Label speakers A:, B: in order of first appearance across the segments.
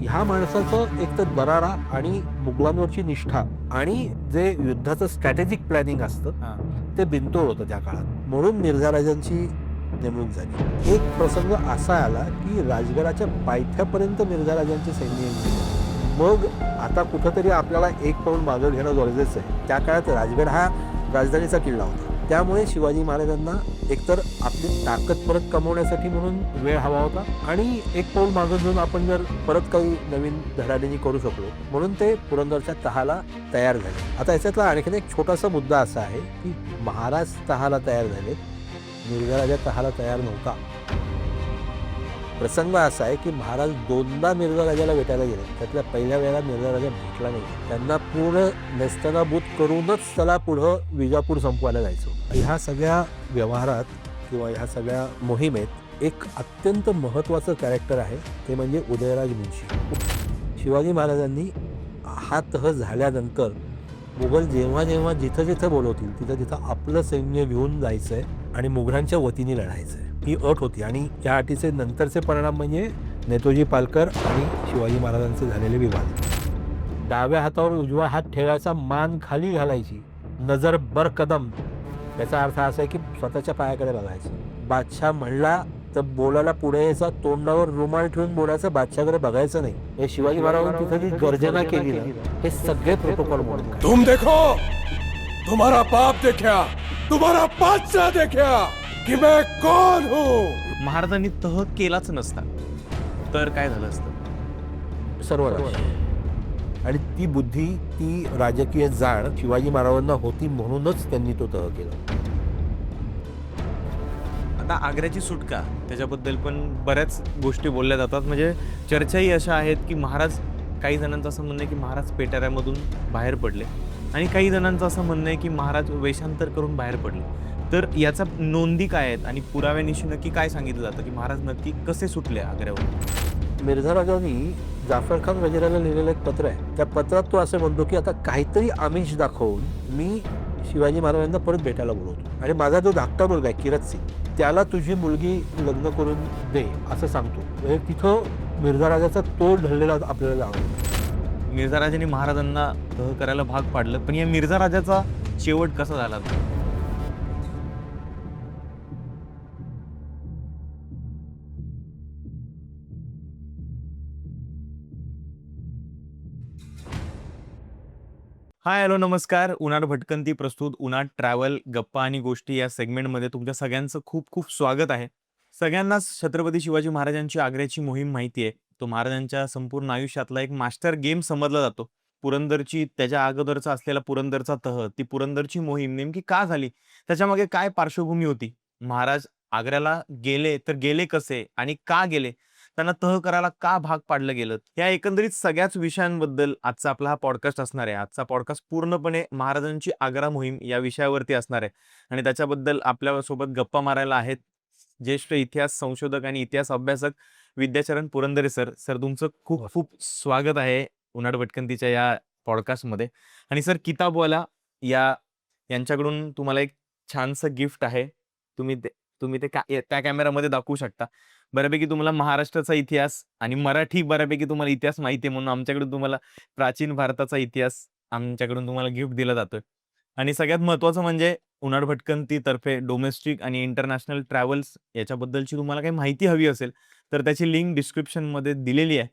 A: ह्या माणसाचं एक तर दरारा आणि मुघलांवरची निष्ठा आणि जे युद्धाचं स्ट्रॅटेजिक प्लॅनिंग असतं ते बिनतोड होतं त्या काळात. म्हणून मिर्झा राजांची नेमणूक झाली. एक प्रसंग असा आला की राजगडाच्या पायथ्यापर्यंत मिर्झा राजांचे सैन्य येऊन गेले. मग आता कुठंतरी आपल्याला एक पाऊल मागं घेणं गरजेचं आहे. त्या काळात राजगड हा राजधानीचा किल्ला होता. त्यामुळे शिवाजी महाराजांना एकतर आपली ताकद परत कमवण्यासाठी म्हणून वेळ हवा होता आणि एक पाऊल मागं घेऊन आपण जर परत काही नवीन धडाडीने करू शकलो म्हणून ते पुरंदरच्या तहाला तयार झाले. आता याच्यातला आणखीन एक छोटासा मुद्दा असा आहे की महाराज तहाला तयार झाले, मिर्झा राजा तहाला तयार नव्हता. प्रसंग असा आहे की महाराज दोनदा मिर्झा राजाला भेटायला गेले. त्यातल्या पहिल्या वेळेला मिर्झा राजा भेटला नाही. त्यांना पूर्ण नेस्तनाबूत करूनच त्याला पुढं विजापूर संपवायला जायचं. ह्या सगळ्या व्यवहारात किंवा ह्या सगळ्या मोहिमेत एक अत्यंत महत्त्वाचं कॅरेक्टर आहे, ते म्हणजे उदयराज मुन्शी. शिवाजी महाराजांनी हा तह झाल्यानंतर मुघल जेव्हा जेव्हा जिथं जिथं बोलवतील तिथं तिथं आपलं सैन्य घेऊन जायचं आहे आणि मुघलांच्या वतीने लढायचं आहे, ही अट होती. आणि या अटीचे नंतरचे परिणाम म्हणजे नेतोजी पालकर आणि शिवाजी महाराजांचे झालेले विवाद. डाव्या हातावर उजवा हात ठेवायचा, मान खाली घालायची, नजर बर कदम. याचा अर्थ असा आहे की स्वतःच्या पायाकडे बघायचं. बादशाह म्हणला तर बोलायला पुढे यायचा, तोंडावर रुमाल ठेवून बोलायचं, बादशाहकडे बघायचं नाही. हे शिवाजी महाराजांनी तिथे जी गर्जना केली ना, हे सगळे प्रोटोकॉल म्हणून.
B: तुम देखो, तुम्हारा बाप देखा, तुम्हारा बादशाह देखा कि मैं कौन हूँ.
C: महाराजांनी तह केलाच नसता तर काय झालं असतं?
A: सर्वनाश. आणि ती बुद्धी, ती राजकीय जाण शिवाजी महाराजांना होती म्हणूनच त्यांनी तो तह केला.
C: आता आग्र्याची सुटका त्याच्याबद्दल पण बऱ्याच गोष्टी बोलल्या जातात. म्हणजे चर्चाही अशा आहेत की महाराज, काही जणांचं असं म्हणणं आहे की महाराज पेटाऱ्यामधून बाहेर पडले आणि काही जणांचं असं म्हणणं आहे की महाराज वेषांतर करून बाहेर पडले. तर याचा नोंदी काय आहेत आणि पुराव्यानिशी नक्की काय सांगितलं जातं की महाराज नक्की कसे सुटले आग्र्यावर?
A: मिर्झा राजांनी जाफर खान वजिराला लिहिलेलं एक पत्र आहे. त्या पत्रात तो असं म्हणतो की आता काहीतरी आमिष दाखवून मी शिवाजी महाराजांना परत भेटायला बोलवतो आणि माझा जो धाकटा मुलगा आहे किरत सिंग, त्याला तुझी मुलगी लग्न करून दे असं सांगतो. म्हणजे तिथं मिर्झा राजाचा तोल ढळलेला आपल्याला जाणवतो.
C: मिर्झा राजांनी महाराजांना तह करायला भाग पाडलं, पण या मिर्झा राजाचा शेवट कसा झाला? हाय, हॅलो, नमस्कार. उनाट भटकंती प्रस्तुत उनाट ट्रॅव्हल गप्पा आणि गोष्टी या सेगमेंटमध्ये तुमच्या सगळ्यांचं खूप खूप स्वागत आहे. सगळ्यांनाच छत्रपती शिवाजी महाराजांची आग्र्याची मोहीम माहिती आहे. तो महाराजांच्या संपूर्ण आयुष्यातला एक मास्टर गेम समजला जातो. पुरंदरची, त्याच्या अगोदरचा असलेला पुरंदरचा तह, ती पुरंदरची मोहीम नेमकी का झाली, त्याच्यामागे काय पार्श्वभूमी होती, महाराज आग्र्याला गेले तर गेले कसे आणि का गेले, त्यांना तह करायला का भाग पाडलं गेलं, या एकंदरीत सगळ्याच विषयांबद्दल आजचा आपला हा पॉडकास्ट असणार आहे. आजचा पॉडकास्ट पूर्णपणे महाराजांची आग्रा मोहीम या विषयावरती असणार आहे आणि त्याच्याबद्दल आपल्यासोबत गप्पा मारायला आहेत ज्येष्ठ इतिहास संशोधक आणि इतिहास अभ्यासक विद्याचरण पुरंदरे सर. सर, तुमचं खूप खूप स्वागत आहे उनाट भटकंतीच्या या पॉडकास्टमध्ये. आणि सर, किताबवाला यांच्याकडून तुम्हाला एक छानसं गिफ्ट आहे. तुम्ही ते त्या कॅमेरामध्ये दाखवू शकता. बऱ्यापैकी तुम्हाला महाराष्ट्राचा इतिहास आणि मराठी बऱ्यापैकी तुम्हाला इतिहास माहिती आहे, म्हणून आमच्याकडून तुम्हाला प्राचीन भारताचा इतिहास आमच्याकडून तुम्हाला गिफ्ट दिला जातोय. आणि सगळ्यात महत्त्वाचं म्हणजे उनाट भटकंती तर्फे डोमेस्टिक आणि इंटरनॅशनल ट्रॅव्हल्स याच्याबद्दलची तुम्हाला काही माहिती हवी असेल तर त्याची लिंक डिस्क्रिप्शनमध्ये दिलेली आहे.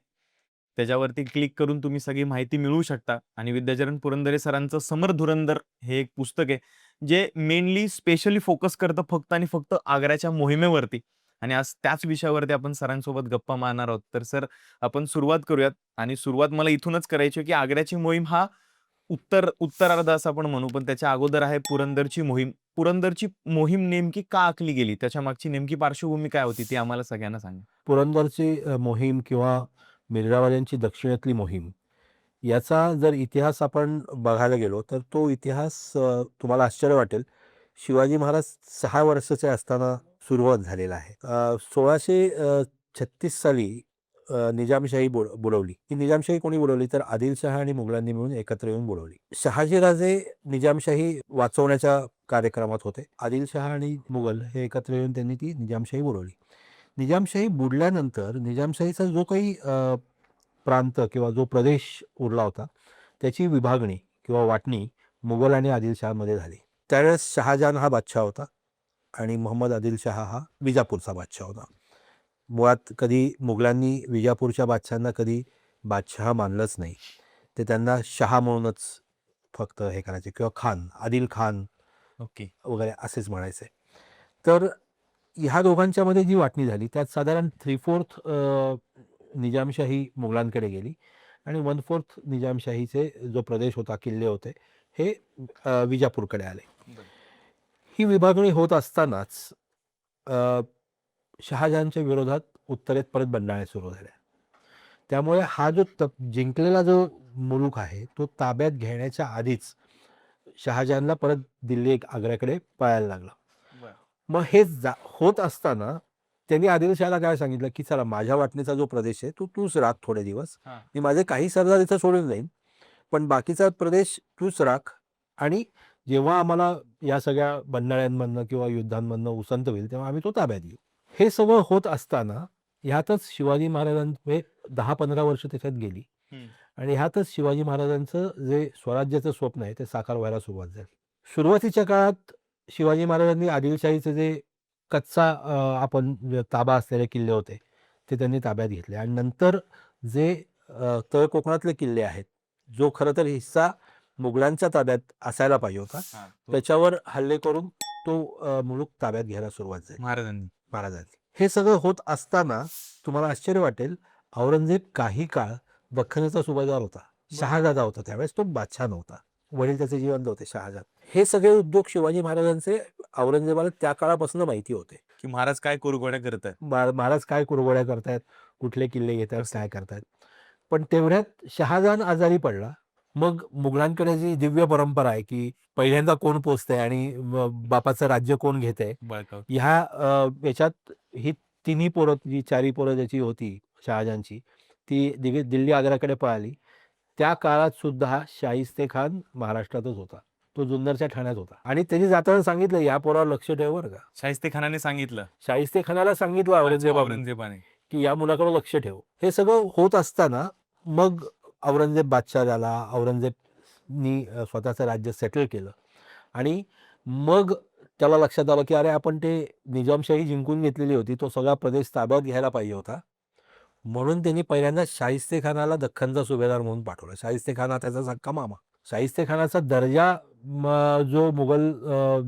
C: त्याच्यावरती क्लिक करून तुम्ही सगळी माहिती मिळवू शकता. आणि विद्याचरण पुरंदरे सरांचं समर धुरंधर हे एक पुस्तक आहे जे मेनली स्पेशली फोकस करतं फक्त आणि फक्त आग्र्याच्या मोहिमेवरती. आणि आज त्याच विषयावरती आपण सरांसोबत गप्पा मारणार आहोत. तर सर, आपण सुरुवात करूयात. आणि सुरुवात मला इथूनच करायची की आग्र्याची मोहीम हा उत्तरार्ध असं आपण म्हणू, पण त्याच्या अगोदर आहे पुरंदरची मोहीम. पुरंदरची मोहीम नेमकी का आखली गेली, त्याच्या मागची नेमकी पार्श्वभूमी काय होती, ती आम्हाला सगळ्यांना सांगा.
A: पुरंदरची मोहीम किंवा मिर्झा राजांची दक्षिणेतली मोहीम याचा जर इतिहास आपण बघायला गेलो तर तो इतिहास तुम्हाला आश्चर्य वाटेल. शिवाजी महाराज 6 वर्षाचे असताना सुरुवात झालेला आहे. 1636 साली निजामशाही बुडवली. ही निजामशाही कोणी बुडवली तर आदिलशहा आणि मुघलांनी मिळून एकत्र येऊन बुडवली. शहाजीराजे निजामशाही वाचवण्याच्या कार्यक्रमात होते. आदिलशहा आणि मुघल हे एकत्र येऊन त्यांनी ती निजामशाही बुडवली. निजामशाही बुडल्यानंतर निजामशाहीचा जो काही प्रांत किंवा जो प्रदेश उरला होता त्याची विभागणी किंवा वाटणी मुघल आणि आदिलशहामध्ये झाली. त्यावेळेस शहाजहान हा बादशाह होता आणि मोहम्मद आदिलशहा हा विजापूरचा बादशाह होता. मुळात कधी मुघलांनी विजापूरच्या बादशहांना कधी बादशहा मानलंच नाही. ते त्यांना शहा म्हणूनच फक्त हे करायचे किंवा खान, आदिल खान
C: ओके.
A: वगैरे असेच म्हणायचे. तर ह्या दोघांच्यामध्ये जी वाटणी झाली त्यात साधारण 3/4 निजामशाही मुघलांकडे गेली आणि 1/4 निजामशाहीचे जो प्रदेश होता, किल्ले होते, हे विजापूरकडे आले. ही विभागणी होत असतानाच अ, शहाजहानच्या विरोधात उत्तरेत परत बंडाळ्या सुरू झाल्या. त्यामुळे हा जो जिंकलेला जो मुलूक आहे तो ताब्यात घेण्याच्या आधीच शहाजहानला परत दिल्ली आग्र्याकडे पळायला लागला. मग हे होत असताना त्यांनी आदिलशहाला काय सांगितलं की चला माझ्या वाटणीचा जो प्रदेश आहे तो तूच राख थोडे दिवस, मी माझे काही सरदार इथं सोडून जाईन, पण बाकीचा प्रदेश तूच राख आणि जेव्हा आम्हाला या सगळ्या बंडाळ्यांमधनं किंवा युद्धांमधनं उसंत होईल तेव्हा आम्ही तो ताब्यात घेऊ. हे सगळं होत असताना ह्यातच शिवाजी महाराजांचे 10-15 वर्ष त्याच्यात गेली आणि ह्यातच शिवाजी महाराजांचं जे स्वराज्याचं स्वप्न आहे ते साकार व्हायला सुरुवात झाली. सुरुवातीच्या काळात शिवाजी महाराजांनी आदिलशाहीचे जे कच्चा आपण ताबा असलेले किल्ले होते ते त्यांनी ताब्यात घेतले आणि नंतर जे तळ कोकणातले किल्ले आहेत, जो खरं तर हिस्सा मुघलांच्या ताब्यात असायला पाहिजे होता, त्याच्यावर हल्ले करून तो मुलूक ताब्यात घ्यायला सुरुवात झाली महाराजांनी. हे सगळं होत असताना तुम्हाला आश्चर्य वाटेल, औरंगजेब काही काळ दख्खनचा सुभेदार होता, शहाजादा होता, त्यावेळेस तो बादशाह नव्हता. वडील त्याचे जिवंत होते शहाजहान. हे सगळे उद्योग शिवाजी महाराजांचे औरंगजेबाला त्या काळापासून माहिती होते
C: की महाराज काय कुरघोड्या करत आहेत,
A: महाराज काय कुरघोड्या करतायत, कुठले किल्ले घेत आहेत, काय करतायत. पण तेवढ्यात शहाजहान आजारी पडला. मग मुघलांकडे जी दिव्य परंपरा आहे की पहिल्यांदा कोण पोचतंय आणि बापाचं राज्य कोण घेतंय, ह्या याच्यात ही तिन्ही पोरं, जी चारी पोरं ज्याची होती शहाजहानची, ती दिल्ली आग्र्याकडे पळाली. त्या काळात सुद्धा शाहिस्ते खान महाराष्ट्रातच होता, तो जुन्नरच्या ठाण्यात होता आणि त्यांनी जाताना सांगितलं या पोरावर लक्ष ठेव बरं का.
C: शाहिस्ते खानाने सांगितलं,
A: शाहिस्ते खानाला सांगितलं औरंगजेबाने की या मुलाकडे लक्ष ठेव. हे सगळं होत असताना मग औरंगजेब बादशाह झाला. औरंगजेबनी स्वतःचं राज्य सेटल केलं आणि मग त्याला लक्षात आलं की अरे आपण ते निजामशाही जिंकून घेतलेली होती, तो सगळा प्रदेश ताब्यात घ्यायला पाहिजे होता. म्हणून त्यांनी पहिल्यांदा शाहिस्ते खानाला दख्खनचा सुभेदार म्हणून पाठवलं. शाहिस्ते खान हा त्याचा सक्का मामा. शाहिस्ते खानाचा दर्जा जो मुघल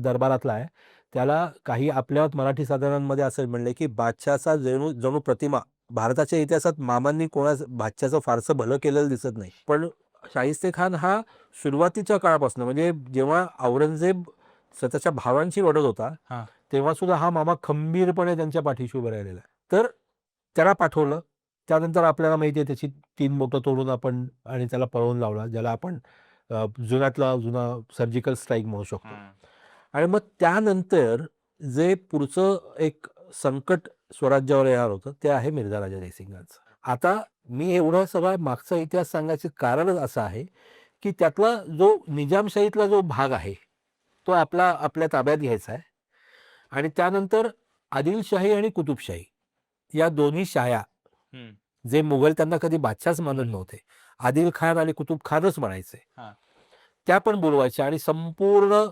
A: दरबारातला आहे त्याला काही आपल्या मराठी साधनांमध्ये असं म्हणले की बादशाचा जणू प्रतिमा. भारताच्या इतिहासात मामांनी बादशाचं फारसं भलं केलेलं दिसत नाही, पण शाहिस्ते खान हा सुरुवातीच्या काळापासून म्हणजे जेव्हा औरंगजेब स्वतःच्या भावांशी लढत होता तेव्हा सुद्धा हा मामा खंबीरपणे त्यांच्या पाठीशी उभं राहिलेला आहे. तर त्याला पाठवलं. त्यानंतर आपल्याला माहिती आहे त्याची 3 बोटं तोडून आपण आणि त्याला पळवून लावला, ज्याला आपण जुन्यातला जुना सर्जिकल स्ट्राईक म्हणू शकतो. आणि मग त्यानंतर जे पुढचं एक संकट स्वराज्यावर येणार होतं ते आहे मिर्झा राजा जयसिंगांचं. आता मी एवढा सगळा मागचा इतिहास सांगायचं कारणच असं आहे की त्यातला जो निजामशाहीतला जो भाग आहे तो आपल्या ताब्यात घ्यायचा आहे आणि त्यानंतर आदिलशाही आणि कुतुबशाही या दोन्ही शाया, जे मुघल त्यांना कधी बादशाहच मानत नव्हते, आदिल खान आणि कुतुब खानच म्हणायचे, त्या पण बोलवायच्या आणि संपूर्ण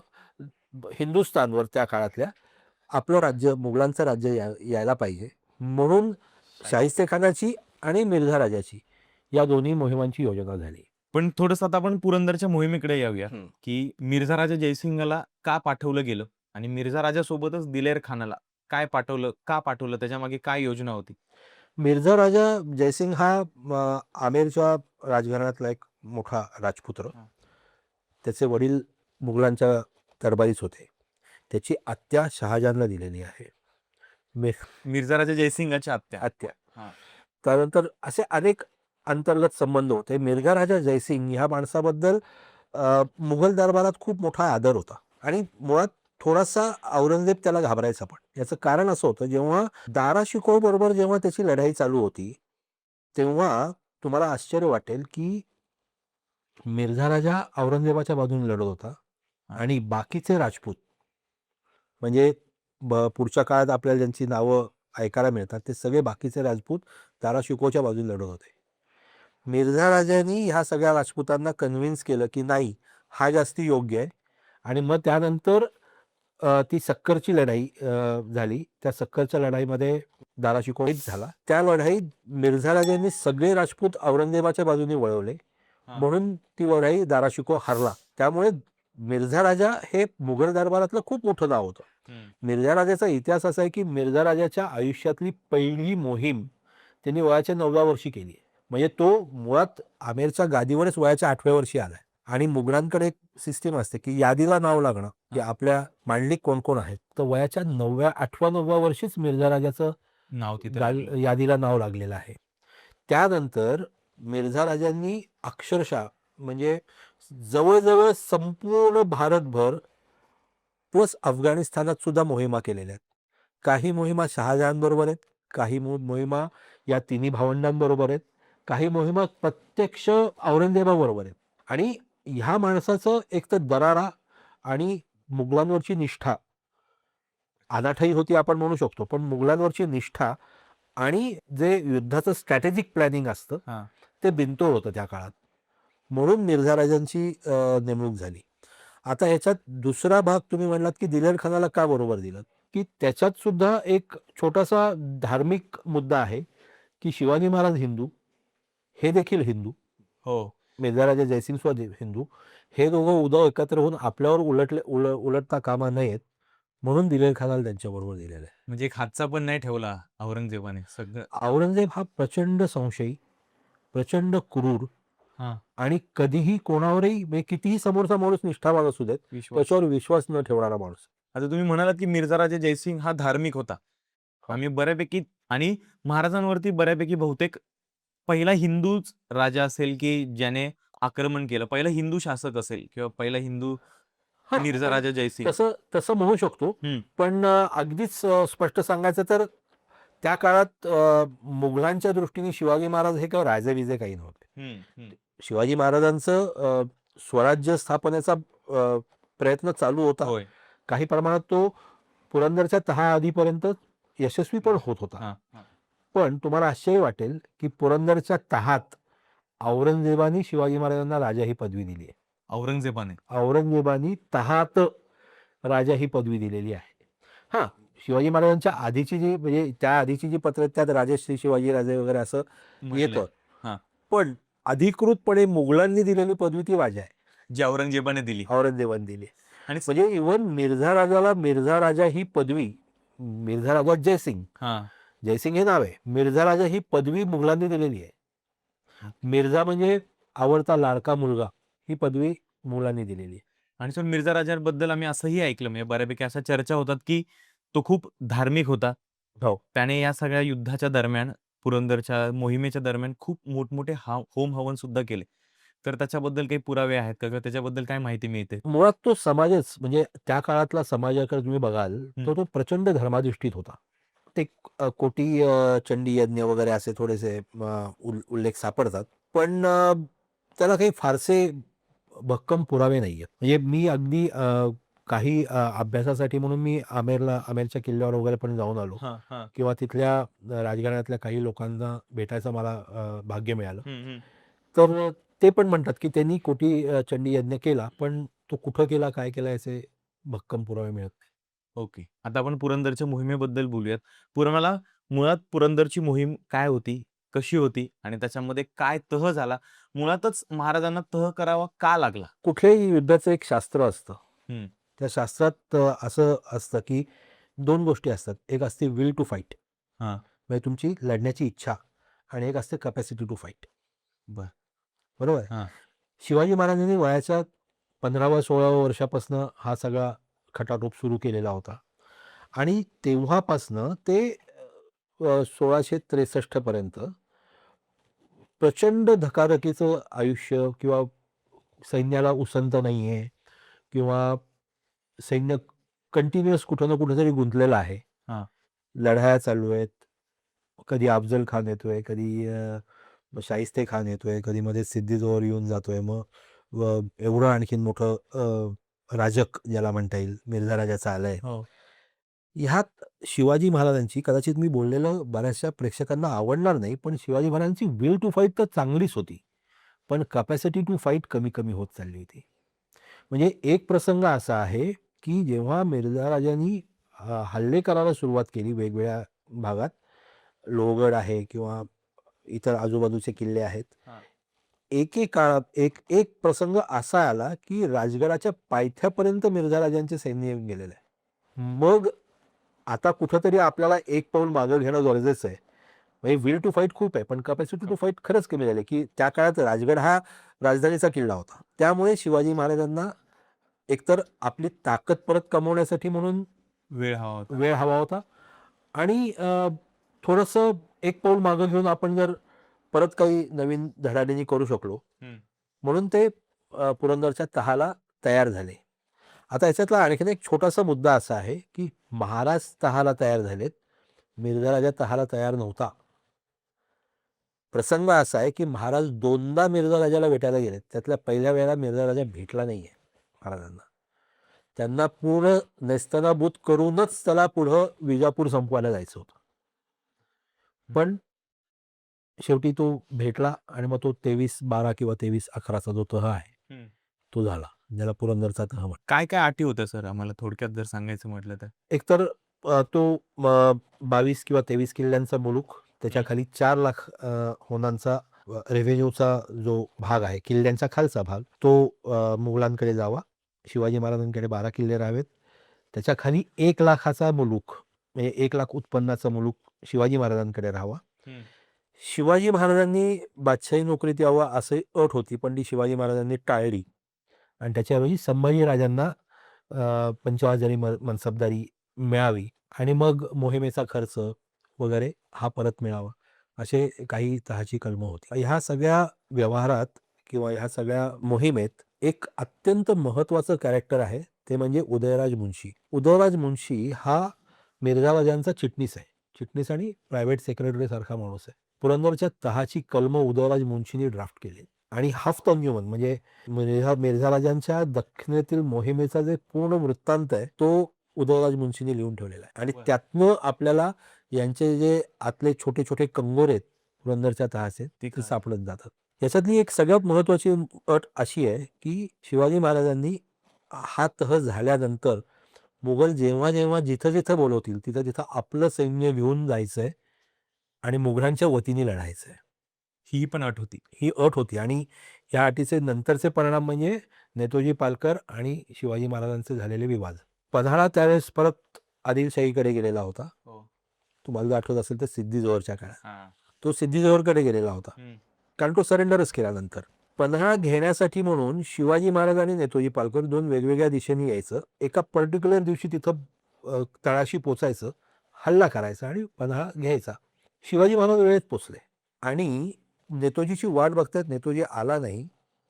A: हिंदुस्थानवर त्या काळातल्या आपलं राज्य, मुघलांचं राज्य यायला पाहिजे म्हणून शाहिस्ते खानाची आणि मिर्झा राजाची या दोन्ही मोहिमांची योजना झाली.
C: पण थोडंसं आता आपण पुरंदरच्या मोहिमेकडे येऊया की मिर्झा राजा जयसिंगला का पाठवलं गेलं आणि मिर्झा राजा सोबतच दिलेर खानाला काय पाठवलं, का पाठवलं, त्याच्या मागे काय योजना होती.
A: मिर्झा राजा जयसिंग हा आमेरच्या राजघराण्यातला एक मोठा राजपुत्र. त्याचे वडील मुघलांच्या दरबारीच होते. त्याची आत्या शहाजहानला दिलेली आहे,
C: मिर्झा राजा जयसिंगाच्या आत्या.
A: त्यानंतर असे अनेक अंतर्गत संबंध होते. मिर्झा राजा जयसिंग ह्या माणसाबद्दल मुघल दरबारात खूप मोठा आदर होता आणि मुळात थोडासा औरंगजेब त्याला घाबरायचा. पण याचं कारण असं होतं, जेव्हा दारा शिकोह बरोबर जेव्हा त्याची लढाई चालू होती तेव्हा तुम्हाला आश्चर्य वाटेल की मिर्झा राजा औरंगजेबाच्या बाजूने लढत होता आणि बाकीचे राजपूत म्हणजे पुढच्या काळात आपल्याला ज्यांची नावं ऐकायला मिळतात ते सगळे बाकीचे राजपूत दारा शिकोहच्या बाजूने लढत होते. मिर्झा राजांनी ह्या सगळ्या राजपुतांना कन्व्हिन्स केलं की नाही, हा जास्ती योग्य आहे. आणि मग त्यानंतर ती सक्करची लढाई झाली. त्या सक्करच्या लढाईमध्ये दारा शिकोह झाला. त्या लढाईत मिर्झा राजांनी सगळे राजपूत औरंगजेबाच्या बाजूने वळवले,
C: हा.
A: म्हणून ती लढाई दारा शिकोह हरला. त्यामुळे मिर्झा राजा हे मुघल दरबारातलं खूप मोठं नाव होतं. मिर्झा राजाचा इतिहास असा आहे की मिर्झा राजाच्या आयुष्यातली पहिली मोहीम त्यांनी वयाच्या 9व्या वर्षी केली. म्हणजे तो मुळात आमेरच्या गादीवरच वयाच्या 8व्या वर्षी आलाय. आणि मुघलांकडे एक सिस्टीम असते की यादीला नाव लागणं, की आपल्या मांडलिक कोण कोण आहेत. तर वयाच्या 8व्या-9व्या वर्षीच मिर्झा राजाचं
C: नाव तिथे लागलं.
A: यादीला नाव लागलेलं आहे. त्यानंतर मिर्झा राजांनी अक्षरशः म्हणजे जवळजवळ संपूर्ण भारतभर प्लस अफगाणिस्तानात सुद्धा मोहिमा केलेल्या आहेत. काही मोहिमा शहाजहान बरोबर आहेत, काही मोहिमा या तिन्ही भावंडांबरोबर आहेत, काही मोहिमा प्रत्यक्ष औरंगजेबाबरोबर आहेत. आणि ह्या माणसाचं एक तर दरारा आणि मुघलांवरची निष्ठा अनाठाई होती आपण म्हणू शकतो, पण मुघलांवरची निष्ठा आणि जे युद्धाचं स्ट्रॅटेजिक प्लॅनिंग असतं
C: हा.
A: ते बिनतोड होतं त्या काळात. म्हणून मिर्झा राजांची नेमणूक झाली. आता ह्याच्यात दुसरा भाग तुम्ही म्हणलात की दिलेर खानाला का बरोबर दिलं, की त्याच्यात सुद्धा एक छोटासा धार्मिक मुद्दा आहे की शिवाजी महाराज हिंदू, हे देखील हिंदू,
C: हो.
A: मिर्झा राजा जयसिंग सुद्धा हिंदू. हे दोघं उद्धव एकत्र होऊन आपल्यावर उलटता कामा नयेत, म्हणून दिलेर खानाला त्यांच्याबरोबर दिलेलं आहे.
C: म्हणजे एक हातचा पण नाही ठेवला औरंगजेबाने सगळं.
A: औरंगजेब हा प्रचंड संशयी, प्रचंड क्रूर
C: हा.
A: आणि कधीही कोणावरही म्हणजे कितीही समोरचा माणूस निष्ठावान असू देत
C: विश्वास.
A: त्याच्यावर विश्वास न ठेवणारा माणूस.
C: आता तुम्ही म्हणालात की मिर्झा राजा जयसिंग हा धार्मिक होता.
A: हो.
C: आम्ही बऱ्यापैकी आणि महाराजांवरती बऱ्यापैकी बहुतेक पहिला हिंदूच राजा असेल की ज्याने आक्रमण केलं, पहिला हिंदू शासक असेल किंवा पहिला हिंदू
A: हा,
C: मिर्झा राजा जयसिंग.
A: तसं तसं म्हणू शकतो.
C: हम्म.
A: पण अगदीच स्पष्ट सांगायचं तर त्या काळात मुघलांच्या दृष्टीने शिवाजी महाराज हे किंवा राजे विजे काही नव्हते. शिवाजी महाराजांचं स्वराज्य स्थापनेचा प्रयत्न चालू होता.
C: होय.
A: काही प्रमाणात तो पुरंदरच्या तहा आधीपर्यंत यशस्वी पण होत होता.
C: हा.
A: पण तुम्हाला आश्चर्य वाटेल की पुरंदरच्या तहात औरंगजेबाने शिवाजी महाराजांना राजा ही पदवी दिली आहे.
C: औरंगजेबाने
A: औरंगजेबानी तहात राजा ही पदवी दिलेली आहे. हा, शिवाजी महाराजांच्या आधीची जी म्हणजे त्या आधीची जी पत्र त्यात राजश्री शिवाजी राजे वगैरे असं
C: म्हणले.
A: येतं.
C: हा.
A: पण अधिकृतपणे मुघलांनी दिलेली पदवी ती राजा आहे,
C: जी औरंगजेबाने दिली.
A: औरंगजेबाने दिली.
C: आणि
A: म्हणजे इव्हन मिर्झा राजाला मिर्झा राजा ही पदवी, मिर्झा राजा जयसिंग,
C: हा.
A: जयसिंग हे नाव आहे, मिर्झा राजा ही पदवी मुघलांनी दिलेली आहे. मिर्झा म्हणजे आवडता लाडका मुलगा, ही पदवी मुघलांनी दिलेली आहे.
C: आणि सर मिर्झा राजांबद्दल आम्ही असंही ऐकलं, म्हणजे बऱ्यापैकी अशा चर्चा होतात की तो खूप धार्मिक होता.
A: हो.
C: त्याने या सगळ्या युद्धाच्या दरम्यान, पुरंदरच्या मोहिमेच्या दरम्यान खूप मोठमोठे होम हवन सुद्धा केले. तर त्याच्याबद्दल काही पुरावे आहेत का, किंवा त्याच्याबद्दल काय माहिती मिळते?
A: मुळात तो समाजच म्हणजे त्या काळातला समाजाकडे तुम्ही बघाल तो प्रचंड धर्माधिष्ठित होता. ते कोटी चंडी यज्ञ वगैरे असे थोडेसे उल्लेख सापडतात, पण त्याला काही फारसे भक्कम पुरावे नाहीयेत. म्हणजे मी अगदी काही अभ्यासासाठी म्हणून मी आमेरच्या किल्ल्यावर वगैरे पण जाऊन आलो, किंवा तिथल्या राजघराण्यातल्या काही लोकांना भेटायचं मला भाग्य मिळालं. तर ते पण म्हणतात की त्यांनी कोटी चंडी यज्ञ केला, पण तो कुठं केला, काय केला याचे भक्कम पुरावे मिळत नाही.
C: ओके. आता आपण पुरंदरच्या मोहिमेबद्दल बोलूयात. मला मुळात पुरंदरची मोहीम काय होती, कशी होती आणि त्याच्यामध्ये काय तह झाला? मुळातच महाराजांना तह करावा का लागला?
A: कुठल्याही युद्धाचं एक शास्त्र असतं.
C: हम्म.
A: त्या शास्त्रात असं असतं की 2 गोष्टी असतात. एक असते विल टू फाईट,
C: हा.
A: म्हणजे तुमची लढण्याची इच्छा, आणि एक असते कॅपॅसिटी टू फाईट.
C: बर.
A: बरोबर.
C: हा.
A: शिवाजी महाराजांनी वयाच्या 15व्या-16व्या वर्षापासून हा सगळा खटाटोप सुरू केलेला होता, आणि तेव्हापासनं ते 1663 पर्यंत प्रचंड धकाधकीचं आयुष्य, किंवा सैन्याला उसंत नाहीये, किंवा सैन्य कंटिन्युअस कुठं ना कुठेतरी गुंतलेलं आहे.
C: हा.
A: लढाया चालू आहेत. कधी अफजल खान येतोय, कधी शाहिस्ते खान येतोय, कधी मध्ये सिद्दी जोहर येऊन जातोय. मग एवढं आणखीन मोठं राजक ज्याला म्हणता येईल मिर्झा राजाचं आलंय.
C: हो.
A: ह्यात शिवाजी महाराजांची कदाचित मी बोललेलं बऱ्याचशा प्रेक्षकांना आवडणार नाही, पण शिवाजी महाराजांची विल टू फाईट तर चांगलीच होती. पण कॅपॅसिटी टू फाईट कमी-कमी होत चालली होती. म्हणजे एक प्रसंग असा आहे, की जेव्हा मिर्झा राजांनी हल्ले करायला सुरुवात केली वेगवेगळ्या भागात, लोहगड आहे किंवा इतर आजूबाजूचे किल्ले आहेत.
C: हां.
A: एके काळात एक एक प्रसंग असा आला, की राजगडाच्या पायथ्यापर्यंत मिर्झा राजांचे सैन्य येऊन गेलेलं आहे. मग आता कुठेतरी आपल्याला एक पाऊल मागे घेणं गरजेचं आहे. म्हणजे विल टू फाईट खूप आहे, पण कॅपॅसिटी टू फाईट खरंच कमी झाली, की त्या काळात राजगड हा राजधानीचा किल्ला होता. त्यामुळे शिवाजी महाराजांना एकतर आपली ताकद परत कमवण्यासाठी म्हणून वेळ हवा होता आणि थोडंसं एक पाऊल मागं घेऊन आपण जर परत काही नवीन धडाडीने करू शकलो, म्हणून ते पुरंदरच्या तहाला तयार झाले. आता याच्यातला आणखीन एक छोटासा मुद्दा असा आहे, की महाराज तहाला तयार झालेत, मिर्झा राजा तहाला तयार नव्हता. प्रसंग असा आहे, की महाराज 2दा मिर्झा राजाला भेटायला गेलेत. त्यातल्या पहिल्या वेळेला मिर्झा राजा भेटला नाहीये महाराजांना. त्यांना पूर्ण नेस्तनाबूत करूनच त्याला पुढं विजापूर संपवायला जायचं होतं. पण शेवटी तो भेटला आणि मग तो 23-12 किंवा 23-11चा जो तह आहे, तो झाला. ज्याला पुरंदरचा तह म्हणतात.
C: काय अटी होत्या सर आम्हाला थोडक्यात जर सांगायचं म्हटलं तर?
A: एकतर तो 22 किंवा 23 किल्ल्यांचा मुलूक, त्याच्या खाली 4 लाख होनांचा रेव्हेन्यूचा जो भाग आहे, किल्ल्यांचा खालचा भाग, तो मुघलांकडे जावा. शिवाजी महाराजांकडे 12 किल्ले राहावेत. त्याच्या खाली 1 लाखाचा मुलूक, म्हणजे 1 लाख उत्पन्नाचा मुलूक शिवाजी महाराजांकडे राहावा. शिवाजी महाराजांनी बादशाही नोकरीत यावं अशी अट होती, पण ती शिवाजी महाराजांनी टाळली आणि त्याच्याऐवजी संभाजी राजांना पंचवाजारी मनसबदारी मिळावी आणि मग मोहिमेचा खर्च वगैरे हा परत मिळावा, असे काही तहाची कलमं होती. ह्या सगळ्या व्यवहारात किंवा ह्या सगळ्या मोहिमेत एक अत्यंत महत्त्वाचं कॅरेक्टर आहे, ते म्हणजे उदयराज मुन्शी. उदयराज मुन्शी हा मिर्झा राजांचा चिटणीस आहे. चिटणीस आणि प्रायव्हेट सेक्रेटरी सारखा माणूस आहे. पुरंदरच्या तहाची कलमं उदयराज मुन्शींनी ड्राफ्ट केली आणि हफ्त अंजुमन म्हणजे मिर्झा राजांच्या दक्षिणेतील मोहिमेचा जे पूर्ण वृत्तांत आहे, तो उदयराज मुन्शींनी लिहून ठेवलेला आहे आणि त्यातनं आपल्याला यांचे जे आतले छोटे छोटे कंगोरे आहेत पुरंदरच्या तहाचे, ते सापडत जातात. याच्यातली एक सगळ्यात महत्त्वाची अट अशी आहे, की शिवाजी महाराजांनी हा तह झाल्यानंतर मुघल जेव्हा जेव्हा जिथं जिथं बोलवतील तिथं तिथं आपलं सैन्य घेऊन जायचंय आणि मुघलांच्या वतीने लढायचंय.
C: ही पण अट होती.
A: ही अट होती आणि या अटीचे नंतरचे परिणाम म्हणजे नेतोजी पालकर आणि शिवाजी महाराजांचे झालेले विवाद. पन्हाळा त्यावेळेस परत आदिलशाहीकडे गेलेला होता. तुम्हाला जर आठवत असेल तर सिद्धी-जोहरच्या काळात. तो सिद्धी-जोहरकडे गेलेला होता. कारण तो सरेंडरच केला नंतर. पन्हाळा घेण्यासाठी म्हणून शिवाजी महाराज आणि नेतोजी पालकर 2 वेगवेगळ्या दिशेने यायचं. एका पर्टिक्युलर दिवशी तिथं तळाशी पोचायचं, हल्ला करायचा आणि पन्हाळा घ्यायचा. शिवाजी महाराज वेळेत पोचले आणि नेतोजीची वाट बघतायत. नेतोजी आला नाही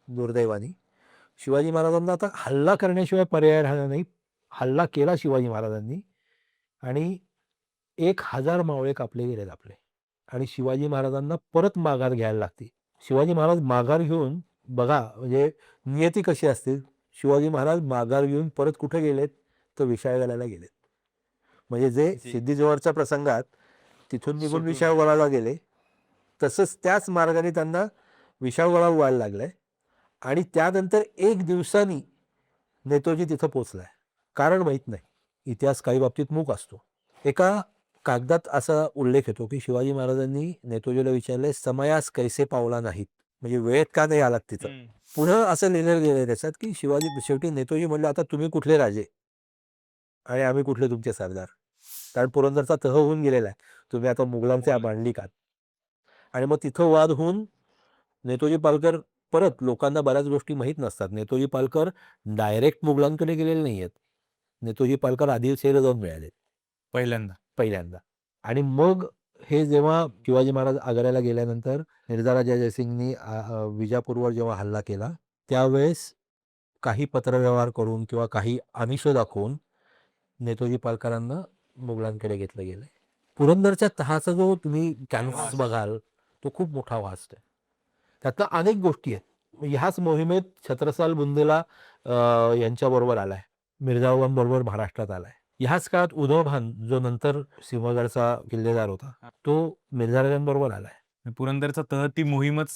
A: दुर्दैवाने. शिवाजी महाराजांना आता हल्ला करण्याशिवाय पर्याय राहिला नाही. हल्ला केला शिवाजी महाराजांनी आणि 1000 मावळे कापले गेलेत आपले आणि शिवाजी महाराजांना परत माघार घ्यायला लागते. शिवाजी महाराज माघार घेऊन बघा म्हणजे नियती कशी असते. शिवाजी महाराज माघार घेऊन परत कुठे गेलेत तर विशाळगडाला गेलेत. म्हणजे जे सिद्धी-जोहरच्या प्रसंगात तिथून निघून विशाळगडाला गेले, तसंच त्याच मार्गाने त्यांना विशाळगडाला व्हायला लागलंय आणि त्यानंतर 1 दिवसांनी नेतोजी तिथं पोचलाय. कारण माहीत नाही. इतिहास काही बाबतीत मूक असतो. एका कागदात असा उल्लेख येतो, की शिवाजी महाराजांनी नेतोजीला विचारले, समयास कैसे पावला नाहीत, म्हणजे वेळेत का नाही आलात तिथं. पुढं असं लिहिलं गेलं त्याच्यात, की शेवटी नेतोजी म्हणले, आता तुम्ही कुठले राजे आणि आम्ही कुठले तुमचे सरदार. कारण पुरंदरचा तह होऊन गेलेला आहे. तुम्ही आता मुघलांचे मांडलिक आहात. आणि मग तिथं वाद होऊन नेतोजी पालकर परत लोकांना बऱ्याच गोष्टी माहीत नसतात. नेतोजी पालकर डायरेक्ट मुघलांकडे गेलेले नाही आहेत. नेतोजी पालकर आदिलशाहीला जाऊन मिळाले पहिल्यांदा आणि मग हे जेव्हा शिवाजी महाराज आग्र्याला गेल्यानंतर मिर्झा राजा जयसिंगनी विजापूरवर जेव्हा हल्ला केला, त्यावेळेस काही पत्रव्यवहार करून किंवा काही आमिष दाखवून नेतोजी पालकरांना मुघलांकडे घेतलं गेलंय. पुरंदरच्या तहाचा जो तुम्ही कॅनव्हास बघाल, तो खूप मोठा वास्ट आहे. त्यातल्या अनेक गोष्टी आहेत. ह्याच मोहिमेत छत्रसाल बुंदेला यांच्याबरोबर आलाय, मिर्झागांबरोबर महाराष्ट्रात आलाय. ह्याच काळात उद्धव भान जो नंतर सिंहगडचा किल्लेदार होता तो मिर्झा राजांबरोबर आलाय.
C: पुरंदरचा तह ती मोहीमच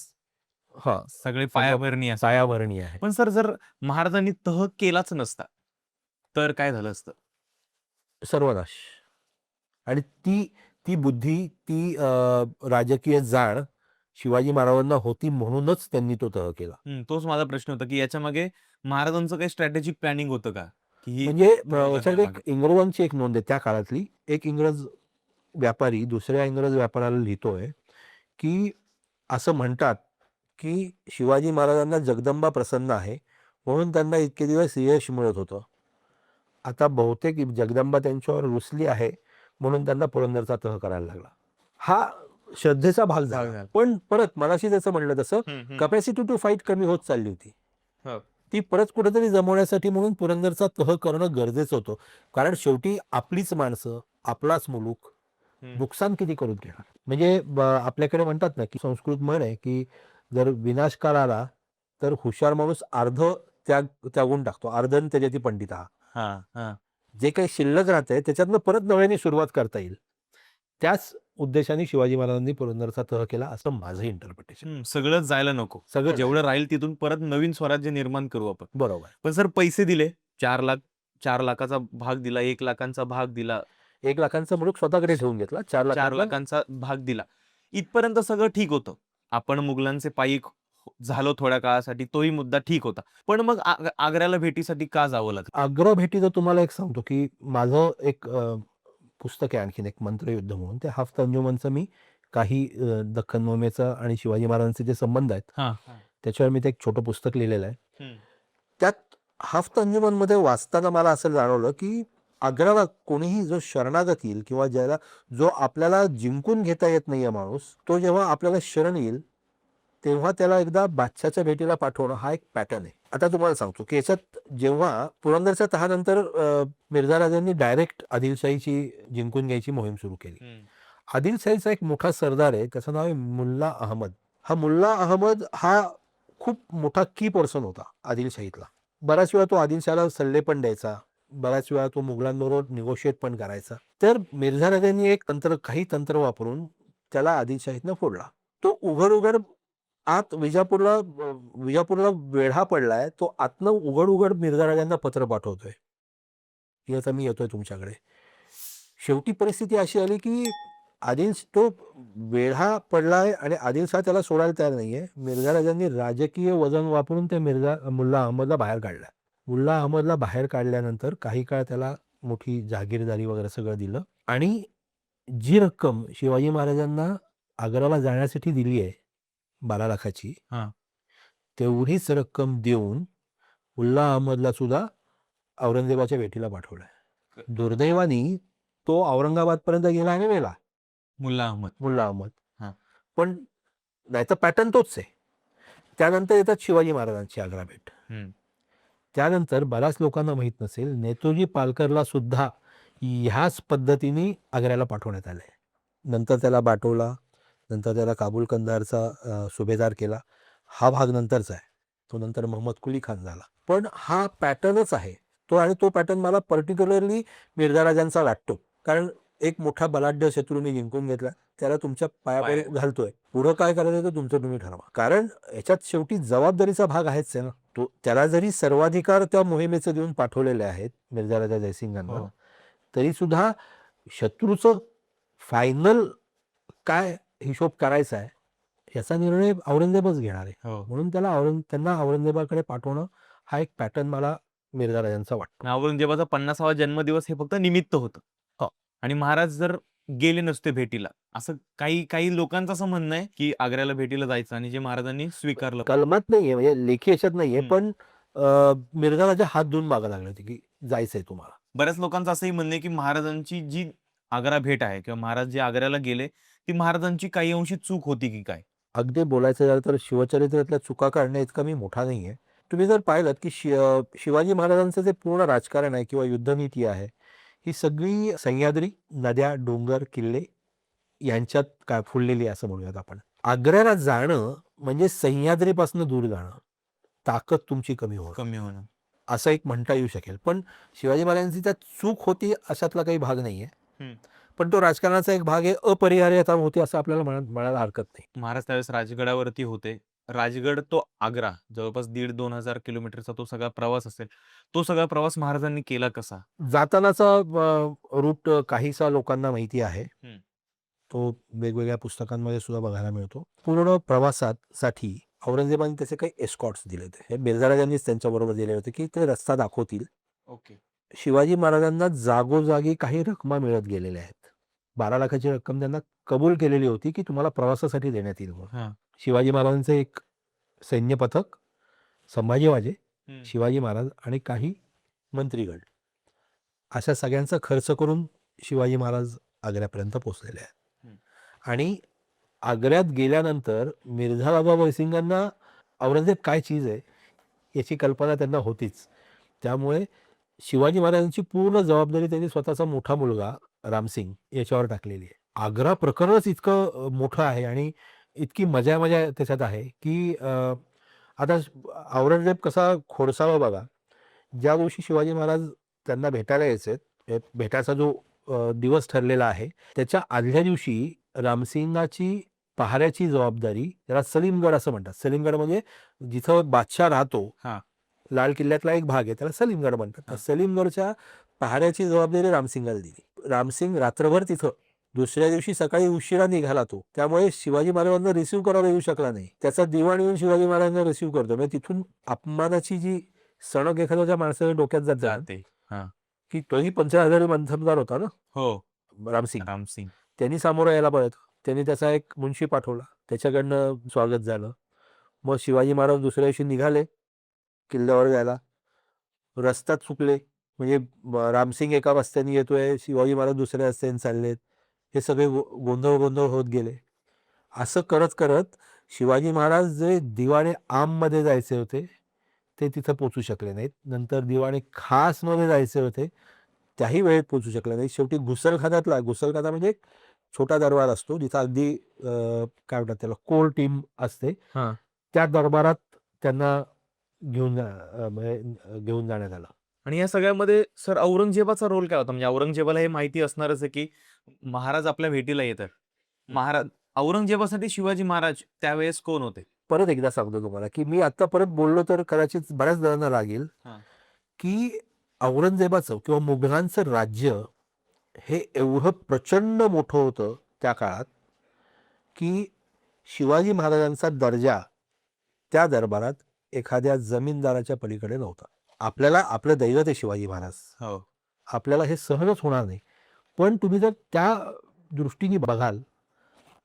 A: हा
C: सगळे पायाभरणी असते.
A: सायाभरणी आहे.
C: पण सर जर महाराजांनी तह केलाच नसता तर काय झालं असतं?
A: सर्वनाश. आणि ती ती बुद्धी ती राजकीय जाण शिवाजी महाराजांना होती म्हणूनच त्यांनी तो तह केला.
C: तोच माझा प्रश्न होता की याच्या मागे महाराजांचं काही स्ट्रॅटेजिक प्लॅनिंग होतं का की ही
A: म्हणजे
C: तह
A: याच्याकडे एक
C: करण्यामागे?
A: इंग्रजांची एक नोंद आहे त्या काळातली. एक इंग्रज व्यापारी दुसऱ्या इंग्रज व्यापाऱ्याला लिहितोय की असं म्हणतात की शिवाजी महाराजांना जगदंबा प्रसन्न आहे म्हणून त्यांना इतके दिवस यश मिळत होतं. आता बहुतेक जगदंबा त्यांच्यावर रुसली आहे म्हणून त्यांना पुरंदरचा तह करायला लागला. हा श्रद्धेचा भाग
C: भाग
A: झाला.
C: झाला.
A: पण परत मगाशी जसं म्हणलं तसं कॅपॅसिटी टू फाईट कमी होत चालली होती.
C: हो.
A: ती परत कुठेतरी जमवण्यासाठी म्हणून पुरंदरचा तह करणं गरजेचं होतं. कारण शेवटी आपलीच माणसं, आपलाच मुलूक नुकसान किती करून घेणार. म्हणजे आपल्याकडे म्हणतात ना की संस्कृत म्हण आहे की जर विनाशकाळ आला तर हुशार माणूस अर्ध त्यागून टाकतो, अर्धन त्याच्याती पंडिता. जे काही शिल्लक राहतंय त्याच्यातनं परत नव्याने सुरुवात करता येईल. त्याच उद्देशाने शिवाजी महाराजांनी पुरंदरचा तह केला असं माझं इंटरप्रिटेशन.
C: सगळंच जायला नको.
A: सगळं
C: जेवढं राहील तिथून परत नवीन स्वराज्य निर्माण करू आपण.
A: बरोबर.
C: पण सर पैसे दिले 4 लाखाचा भाग दिला, 1 लाखांचा भाग दिला,
A: 1 लाखांचा मुलूक स्वतःकडे ठेवून घेतला. 4
C: 4
A: लाखांचा
C: लाखांचा भाग दिला. इथपर्यंत सगळं ठीक होतं. आपण मुघलांचे पायी झालो थोड्या काळासाठी तोही मुद्दा ठीक होता. पण मग आग्र्याला भेटीसाठी का जावं लागलं?
A: आग्रा भेटीचं तुम्हाला एक सांगतो की माझं एक पुस्तक आहे आणखीन एक मंत्रयुद्ध म्हणून. ते हाफ्त अंजुमनचं मी काही दख्खन मोहिमेचा आणि शिवाजी महाराजांचे जे संबंध आहेत त्याच्यावर मी ते एक छोटं पुस्तक लिहिलेलं आहे. त्यात हाफ्त अंजुमनमध्ये वाचताना मला असं जाणवलं की आग्र्याला कोणीही जो शरणागत येईल किंवा जो आपल्याला जिंकून घेता येत नाहीये माणूस, तो जेव्हा आपल्याला शरण येईल तेव्हा त्याला एकदा बादशाच्या भेटीला पाठवणं हा एक पॅटर्न आहे. आता तुम्हाला सांगतो की याच्यात जेव्हा पुरंदरच्या तहानंतर मिर्झा राजांनी डायरेक्ट आदिलशाहीची जिंकून घ्यायची मोहीम सुरू केली. आदिलशाहीचा एक मोठा सरदार आहे, त्याचं नाव आहे मुल्ला अहमद. हा मुल्ला अहमद हा खूप मोठा की पर्सन होता आदिलशाहीतला. बऱ्याच वेळा तो आदिलशाहाला सल्ले पण द्यायचा, बऱ्याच वेळा तो मुघलांबरोबर निगोशिएट पण करायचा. तर मिर्झा राजांनी एक काही तंत्र वापरून त्याला आदिलशाहीतनं फोडला. तो उघड आत विजापूरला वेढा पडलाय, तो आतनं उघड मिर्झा राजांना पत्र पाठवतोय की आता मी येतोय तुमच्याकडे. शेवटी परिस्थिती अशी आली की तो वेढा पडलाय आणि आदिलशाह त्याला सोडायला तयार नाहीये. मिर्झा राजांनी राजकीय वजन वापरून ते मुल्ला अहमदला बाहेर काढला. मुल्ला अहमदला बाहेर काढल्यानंतर काही काळ त्याला मोठी जहागीरदारी वगैरे सगळं दिलं आणि जी रक्कम शिवाजी महाराजांना आग्र्याला जाण्यासाठी दिली आहे 12 लाखाची, तेवढीच रक्कम देऊन मुल्ला अहमदला सुद्धा औरंगजेबाच्या भेटीला पाठवलाय. दुर्दैवानी तो औरंगाबादपर्यंत गेला आणि मेला
C: मुल्ला अहमद.
A: पण नाहीतर पॅटर्न तोच आहे. त्यानंतर येतात शिवाजी महाराजांची आग्रा भेट. त्यानंतर बऱ्याच लोकांना माहित नसेल, नेताजी पालकरला सुद्धा ह्याच पद्धतीने आग्र्याला पाठवण्यात आलंय. नंतर त्याला बाटवला, नंतर त्याला काबूल कंदारचा सुभेदार केला. हा भाग नंतरचा आहे. तो नंतर मोहम्मद कुली खान झाला. पण हा पॅटर्नच आहे तो पॅटर्न मला पर्टिक्युलरली मिर्झा राजांचा वाटतो. कारण एक मोठा बलाढ्य शत्रू मी जिंकून घेतला, त्याला तुमच्या पायावर घालतोय, पुढं काय करायचं ते तुमचं तुम्ही ठरवा. कारण याच्यात शेवटी जबाबदारीचा भाग आहेच आहे ना. त्याला जरी सर्वाधिकार त्या मोहिमेचं देऊन पाठवलेले आहेत मिर्झा राजा जयसिंगांना, तरी सुद्धा शत्रूचं फायनल काय हिशोब करायचा आहे याचा निर्णय औरंगजेबच घेणार आहे. म्हणून त्यांना औरंगजेबाकडे पाठवणं हा एक पॅटर्न मला मिर्झा राजांचा वाटतो.
C: औरंगजेबाचा 50वा जन्मदिवस हे फक्त निमित्त होतं. आणि महाराज जर गेले नसते भेटीला, असं काही लोकांचं असं म्हणणं आहे की आग्र्याला भेटीला जायचं आणि जे महाराजांनी स्वीकारलं.
A: कलमात नाहीये, म्हणजे लेखी याच्यात नाहीये, पण मिर्झा राजा हात धुवून मागायला लागले होते की जायचंय तुम्हाला.
C: बऱ्याच लोकांचं असंही म्हणणं आहे की महाराजांची जी आग्रा भेट आहे किंवा महाराज जे आग्र्याला गेले ती महाराजांची काही अंशी चूक होती की काय?
A: अगदी बोलायचं झालं तर शिवचरित्रातल्या चुका काढण्या इतका मी मोठा नाहीये. तुम्ही जर पाहिलं की शिवाजी महाराजांचं जे पूर्ण राजकारण आहे किंवा युद्धनीती आहे ही सगळी सह्याद्री, नद्या, डोंगर, किल्ले यांच्यात काय फुललेली असं म्हणूयात आपण. आग्र्याला जाणं म्हणजे सह्याद्रीपासून दूर जाणं, ताकद तुमची कमी होणं. असं एक म्हणता येऊ शकेल. पण शिवाजी महाराजांची त्यात चूक होती अशातला काही भाग नाहीये.
C: हम्म.
A: पण तो राजकारणाचा एक भाग आहे, अपरिहार्यता होती असं आपल्याला म्हणायला हरकत नाही.
C: महाराज त्यावेळेस राजगडावरती होते. राजगड तो आग्रा जवळपास 1,500-2,000 किलोमीटरचा तो सगळा प्रवास असेल. तो सगळा प्रवास महाराजांनी केला कसा?
A: जातानाचा रूट काहीसा लोकांना माहिती आहे.
C: हम्म.
A: तो वेगवेगळ्या पुस्तकांमध्ये सुद्धा बघायला मिळतो. पूर्ण प्रवासासाठी औरंगजेबाने त्याचे काही एस्कॉर्ट्स दिले होते. हे मिर्झाराजांनीच त्यांच्याबरोबर दिले होते की ते रस्ता दाखवतील.
C: ओके.
A: शिवाजी महाराजांना जागोजागी काही रकमा मिळत गेलेल्या आहेत. 12 लाखाची रक्कम त्यांना कबूल केलेली होती की तुम्हाला प्रवासासाठी देण्यात येईल म्हणून.
C: हा.
A: शिवाजी महाराजांचे एक सैन्य पथक, संभाजीराजे,
C: हम्म.
A: शिवाजी महाराज आणि काही मंत्रीगण अशा सगळ्यांचा खर्च करून शिवाजी महाराज आग्र्यापर्यंत पोहोचलेले आहेत. आणि आग्र्यात गेल्यानंतर मिर्झा बाबा जयसिंगांना औरंगजेब काय चीज आहे याची कल्पना त्यांना होतीच. त्यामुळे शिवाजी महाराजांची पूर्ण जबाबदारी त्यांनी स्वतःचा मोठा मुलगा रामसिंग याच्यावर टाकलेली आहे. आग्रा प्रकरणच इतकं मोठं आहे आणि इतकी मजा त्याच्यात आहे की आता औरंगजेब कसा खोडसाळा बघा. ज्या दिवशी शिवाजी महाराज त्यांना भेटायला यायचे, भेटायचा जो दिवस ठरलेला आहे त्याच्या आदल्या दिवशी रामसिंगाची पहाऱ्याची जबाबदारी, त्याला सलीमगड असं म्हणतात. सलीमगड म्हणजे जिथं बादशाह राहतो,
C: हा.
A: लाल किल्ल्यातला एक भाग आहे, त्याला सलीमगड म्हणतात. त्या सलीमगडच्या पहाऱ्याची जबाबदारी रामसिंगाला दिली. रामसिंग रात्रभर तिथं, दुसऱ्या दिवशी सकाळी उशिरा निघाला तो. त्यामुळे शिवाजी महाराजांना रिसिव्ह करायला येऊ शकला नाही. त्याचा दिवाण येऊन शिवाजी महाराजांना रिसिव्ह करतो. म्हणजे तिथून अपमानाची जी सणक एखाद्या माणसाच्या डोक्यात जाते
C: जाते. हा.
A: की तोही 50,000 मनसबदार होता ना
C: हो.
A: रामसिंग.
C: रामसिंग.
A: त्यांनी सामोरं यायला पाहिजे. त्यांनी त्याचा एक मुन्शी पाठवला, त्याच्याकडनं स्वागत झालं. मग शिवाजी महाराज दुसऱ्या दिवशी निघाले किल्ल्यावर जायला. रस्त्यात चुकले, म्हणजे रामसिंग एका रस्त्याने येतोय, शिवाजी महाराज दुसऱ्या रस्त्याने चाललेत. हे सगळे गोंधळ होत गेले. असं करत करत शिवाजी महाराज जे दिवाणे आममध्ये जायचे होते ते तिथं पोचू शकले नाहीत. नंतर दिवाणे खासमध्ये जायचे होते त्याही वेळेत पोचू शकले नाही. शेवटी घुसलखाना म्हणजे एक छोटा दरबार असतो जिथं अगदी काय म्हणतात त्याला, कोर टीम असते.
C: हा.
A: त्या दरबारात त्यांना घेऊन जाण्यात आलं.
C: आणि या सगळ्यामध्ये सर औरंगजेबाचा रोल काय होता? म्हणजे औरंगजेबाला हे माहिती असणारच आहे की महाराज आपल्या भेटीला येतात. महाराज औरंगजेबासाठी शिवाजी महाराज त्यावेळेस कोण होते?
A: परत एकदा सांगतो तुम्हाला की मी आता परत बोललो तर कदाचित बऱ्याच जणांना लागेल की औरंगजेबाचं किंवा मुघलांचं राज्य हे एवढं प्रचंड मोठं होतं त्या काळात की शिवाजी महाराजांचा दर्जा त्या दरबारात एखाद्या जमीनदाराच्या पलीकडे नव्हता. आपल्याला आपलं दैवत आहे शिवाजी महाराज,
C: हो.
A: आपल्याला हे सहजच होणार नाही. पण तुम्ही जर त्या दृष्टीने बघाल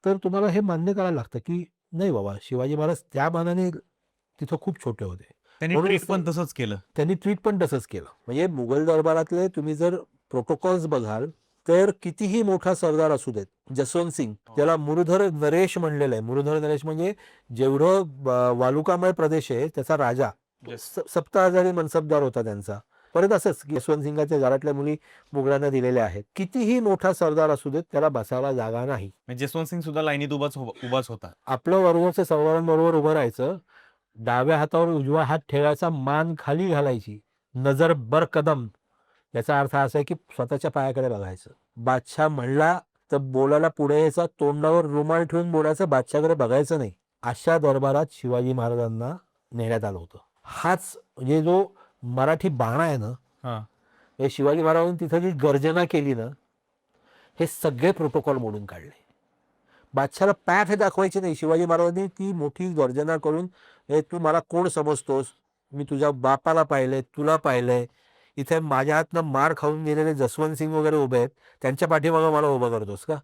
A: तर तुम्हाला हे मान्य करायला लागतं की नाही बाबा, शिवाजी महाराज त्या मानाने तिथं खूप छोटे होते.
C: त्यांनी
A: म्हणून
C: ट्रीट पण तसंच केलं.
A: त्यांनी ट्रीट पण तसंच केलं. म्हणजे मुघल दरबारातले तुम्ही जर प्रोटोकॉल्स बघाल तर कितीही मोठा सरदार असू देत, जसवंत सिंग त्याला मुरुधर नरेश म्हणलेलं आहे. मुरुधर नरेश म्हणजे जेवढं वालुकामय प्रदेश आहे त्याचा राजा, 70,000 मनसबदार होता त्यांचा. परत असंच की यशवंत सिंगाच्या घरातल्या मुली मुघलांना दिलेल्या आहेत. कितीही मोठा सरदार असू देत त्याला बसायला जागा नाही.
C: म्हणजे जसवंत सिंग सुद्धा लाईनीत उभाच होता.
A: आपलं बरोबरचं सरदारांबरोबर उभं राहायचं, डाव्या हातावर उजवा हात ठेवायचा, मान खाली घालायची, नजर बर कदम. याचा अर्थ असा आहे की स्वतःच्या पायाकडे बघायचं. बादशाह म्हणला तर बोलायला पुढे यायचा, तोंडावर रुमाल ठेवून बोलायचं, बादशाहकडे बघायचं नाही. अशा दरबारात शिवाजी महाराजांना नेण्यात आलं होतं. हाच म्हणजे जो मराठी बाणा आहे ना, हे शिवाजी महाराजांनी तिथं जी गर्जना केली ना, हे सगळे प्रोटोकॉल मोडून काढले. बादशाला पॅथ हे दाखवायचे नाही. शिवाजी महाराजांनी ती मोठी गर्जना करून, हे तू मला कोण समजतोस, मी तुझ्या बापाला पाहिलंय, तुला पाहिलंय, इथे माझ्या हातनं मार खाऊन गेलेले जसवंत सिंग वगैरे उभे आहेत, त्यांच्या पाठीमागं मला उभं करतोस का?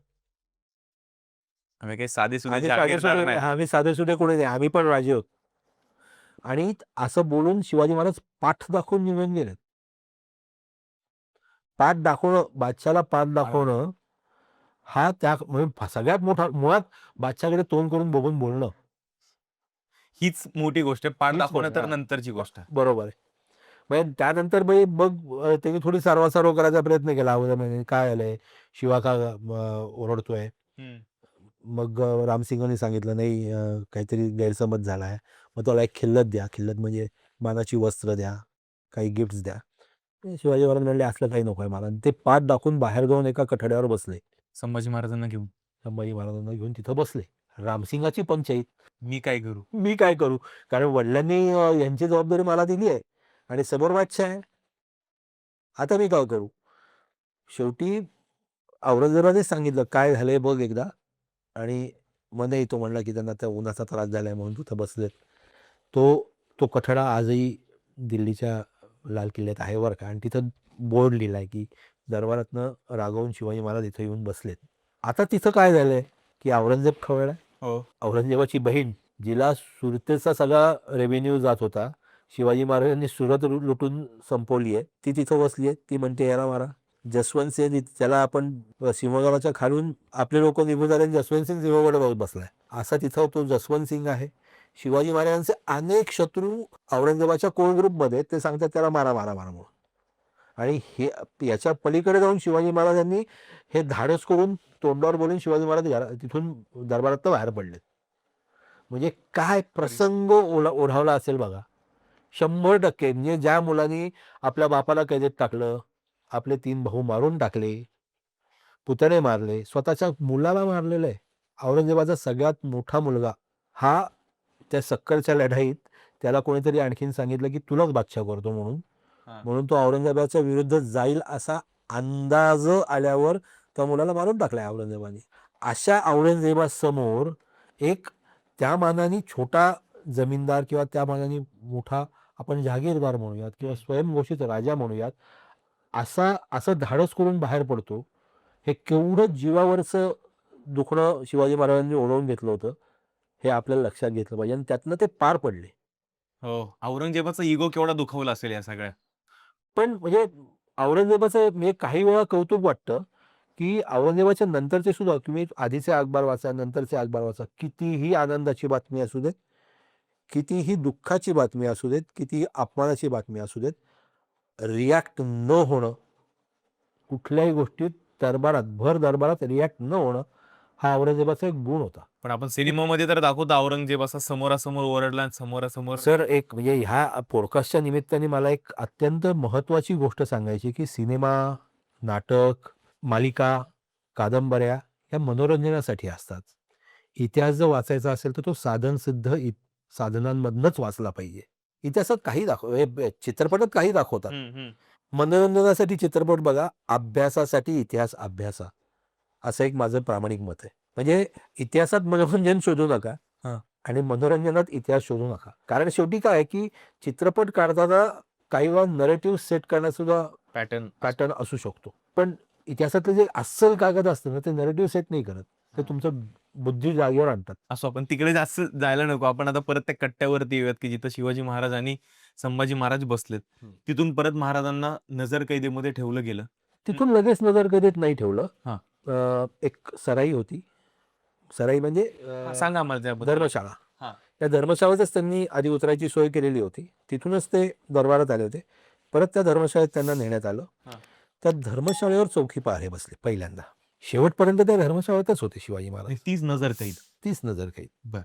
C: आम्ही काही साधे
A: आम्ही साधेसुधे कोणी नाही, आम्ही पण राजे आहोत. आणि असं बोलून शिवाजी महाराज पाठ दाखवून निघून गेले. पाठ दाखवणं, बादशाला पाठ दाखवणं हा त्या म्हणजे सगळ्यात मोठा, मुळात बादशाकडे तोंड करून बघून बोलणं
C: हीच मोठी गोष्ट आहे. पाठ
A: हीच
C: दाखवणं तर
A: मोठी-
C: नंतरची गोष्ट आहे.
A: बरोबर आहे. म्हणजे त्यानंतर मग त्यांनी थोडी सारवासारव करायचा प्रयत्न केला. म्हणजे काय आलंय, शिवा का ओरडतोय. मग रामसिंगांनी सांगितलं नाही, काहीतरी गैरसमज झालाय. मग त्याला एक खिल्लत द्या. खिल्लत म्हणजे मानाची वस्त्र द्या. काही गिफ्ट्स द्या. शिवाजी महाराज म्हणले असलं काही नको आहे मला. आणि ते पाठ दाखवून बाहेर जाऊन एका कठड्यावर बसले.
C: संभाजी महाराजांना घेऊन
A: संभाजी महाराजांना घेऊन तिथं बसले. रामसिंगाची पंचायत.
C: मी काय करू?
A: मी काय करू? कारण वडिलांनी यांची जबाबदारी मला दिली आहे आणि समोर बादशाह आहे. आता मी काय करू? शेवटी औरंगजेबानेच सांगितलं, काय झालंय बघ एकदा. आणि मग नाही, तो म्हणला की त्यांना त्या उन्हाचा त्रास झालाय म्हणून तिथं बसलेत. तो कठडा आजही दिल्लीच्या लाल किल्ल्यात आहे बरं का. आणि तिथं बोर्ड लिहिलाय की दरबारातनं रागावून शिवाजी महाराज इथं येऊन बसलेत. आता तिथं काय झालंय की औरंगजेब खवळलाय.
C: हो.
A: औरंगजेबाची बहीण, जिला सुरतेचा सगळा रेव्हेन्यू जात होता, शिवाजी महाराजांनी सुरत लुटून संपवली आहे, ती तिथं बसली आहे. ती म्हणते याला मारा. जसवंत सिंह, त्याला आपण सिंहगडाच्या खालून आपले लोक निघून झाले, जसवंत सिंग सिंहगडावर बसलाय. असा तिथं तो जसवंत सिंग आहे. शिवाजी महाराजांचे अनेक शत्रू औरंगजेबाच्या कोर ग्रुपमध्ये, ते सांगतात त्याला मारा मारा मारा म्हणून. आणि हे याच्या पलीकडे जाऊन शिवाजी महाराजांनी हे धाडस करून तोंडावर बोलून शिवाजी महाराज तिथून दरबारात बाहेर पडलेत. म्हणजे काय प्रसंग ओढावला असेल बघा. 100% म्हणजे ज्या मुलांनी आपल्या बापाला कैदेत टाकलं, आपले 3 भाऊ मारून टाकले, पुतणे मारले, स्वतःच्या मुलाला मारलेलं आहे. औरंगजेबाचा सगळ्यात मोठा मुलगा हा त्या सक्करच्या लढाईत त्याला कोणीतरी आणखीन सांगितलं की तुलाच बादशाह करतो म्हणून. म्हणून तो औरंगजेबाच्या विरुद्ध जाईल असा अंदाज आल्यावर त्या मुलाला मारून टाकलाय औरंगजेबाने. अशा औरंगजेबासमोर एक त्या मानाने छोटा जमीनदार किंवा त्या मानाने मोठा आपण जहागीरदार म्हणूयात किंवा स्वयंघोषित राजा म्हणूयात, असं धाडस करून बाहेर पडतो. हे केवढं जीवावरचं दुखणं शिवाजी महाराजांनी ओढवून घेतलं होतं हे आपल्याला लक्षात घेतलं पाहिजे. आणि त्यातनं ते पार पडले.
C: हो. औरंगजेबाचा इगो केवढा दुखावला असेल या सगळ्या.
A: पण म्हणजे औरंगजेबाचं म्हणजे काही वेळा कौतुक वाटतं की औरंगजेबाच्या नंतरचे सुद्धा, तुम्ही आधीचे अखबार वाचा, नंतरचे अखबार वाचा, कितीही आनंदाची बातमी असू देत, कितीही दुःखाची बातमी असू देत, कितीही अपमानाची बातमी असू देत, रिॲक्ट न होणं, कुठल्याही गोष्टीत भर दरबारात रिॲक्ट न होणं, हा औरंगजेबाचा एक गुण होता.
C: पण आपण सिनेमामध्ये तर दाखवतो औरंगजेब असा समोरासमोर ओरडला आणि समोरासमोर.
A: सर, एक म्हणजे ह्या पॉडकास्टच्या निमित्ताने मला एक अत्यंत महत्त्वाची गोष्ट सांगायची की सिनेमा, नाटक, मालिका, कादंबऱ्या या मनोरंजनासाठी असतात. इतिहास जर वाचायचा असेल तर तो साधनसिद्ध साधनांमधनंच वाचला पाहिजे. इतिहासात काही चित्रपटात काही दाखवतात. मनोरंजनासाठी चित्रपट बघा, अभ्यासासाठी इतिहास अभ्यासा, असं एक माझं प्रामाणिक मत आहे. म्हणजे इतिहासात मनोरंजन शोधू नका आणि मनोरंजनात इतिहास शोधू नका. कारण शेवटी काय आहे की चित्रपट काढताना काही वेळा नरेटिव्ह सेट करण्यात सुद्धा पॅटर्न असू शकतो. पण इतिहासातलं जे अस्सल कागद असतं ना, ते नरेटिव्ह सेट नाही करत, ते तुमचं बुद्धी जागेवर आणतात.
C: असो, आपण तिकडे जास्त जायला नको. आपण आता परत त्या कट्ट्यावरती येऊयात की जिथं शिवाजी महाराज आणि संभाजी महाराज बसलेत. तिथून परत महाराजांना नजरकैदेमध्ये ठेवलं गेलं.
A: तिथून लगेच नजरकैदेत नाही ठेवलं. एक सराई होती. सराई म्हणजे
C: सांगा आम्हाला त्याबद्दल.
A: धर्मशाळा. त्या धर्मशाळेतच त्यांनी आधी उतरायची सोय केलेली होती. तिथूनच ते दरबारात आले होते. परत त्या धर्मशाळेत त्यांना नेण्यात आलं. त्या धर्मशाळेवर चौकी पहारे बसले पहिल्यांदा. शेवटपर्यंत त्या धर्मशाळेतच होते शिवाजी महाराज.
C: 30 नजरकैद.
A: 30 नजरकैद.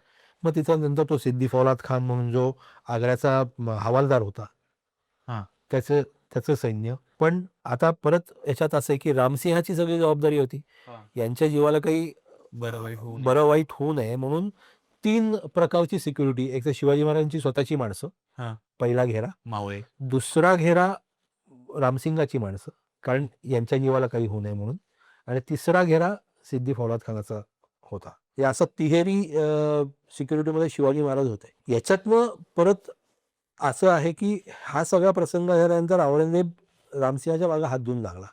A: मग तिथं नंतर तो सिद्दी फौलाद खान म्हणून जो आग्र्याचा हवालदार होता, त्याचं सैन्य. पण आता परत याच्यात असं आहे की रामसिंहाची सगळी जबाबदारी होती. यांच्या जीवाला काही बरं वाईट होऊ नये म्हणून 3 प्रकारची सिक्युरिटी. एक तर शिवाजी महाराजांची स्वतःची माणसं, पहिला घेरा.
C: मावळे.
A: दुसरा घेरा रामसिंगाची माणसं, कारण यांच्या जीवाला काही होऊ नये म्हणून. आणि तिसरा घेरा सिद्दी फौलाद खानाचा होता. हे असं तिहेरी सिक्युरिटीमध्ये शिवाजी महाराज होते. याच्यातनं परत असं आहे की हा सगळा प्रसंग झाल्यानंतर औरंगजेब रामसिंहाच्या मागे हात धुवून लागला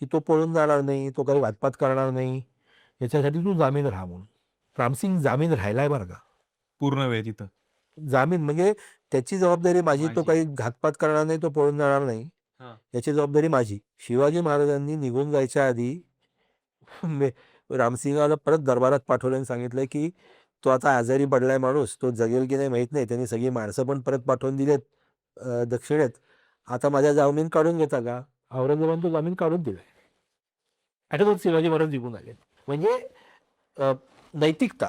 A: की तो पळून जाणार नाही, तो काही वादपात करणार नाही, याच्यासाठी तू जामीन राहा म्हणून. रामसिंग जामीन राहिलाय बरं का,
C: पूर्ण वेळ तिथं
A: जामीन. म्हणजे त्याची जबाबदारी माझी, तो काही घातपात करणार नाही, तो पळून जाणार नाही, याची जबाबदारी माझी. शिवाजी महाराजांनी निघून जायच्या आधी रामसिंहाला परत दरबारात पाठवलं आणि सांगितलं की तो आता आजारी पडलाय माणूस, तो जगेल की नाही माहीत नाही, त्यांनी सगळी माणसं पण परत पाठवून दिलेत दक्षिणेत, आता माझ्या जामीन काढून घेता का? औरंगजेबाने तो जामीन काढून दिलाय. आता तो शिवाजी महाराज निघून आले. म्हणजे नैतिकता,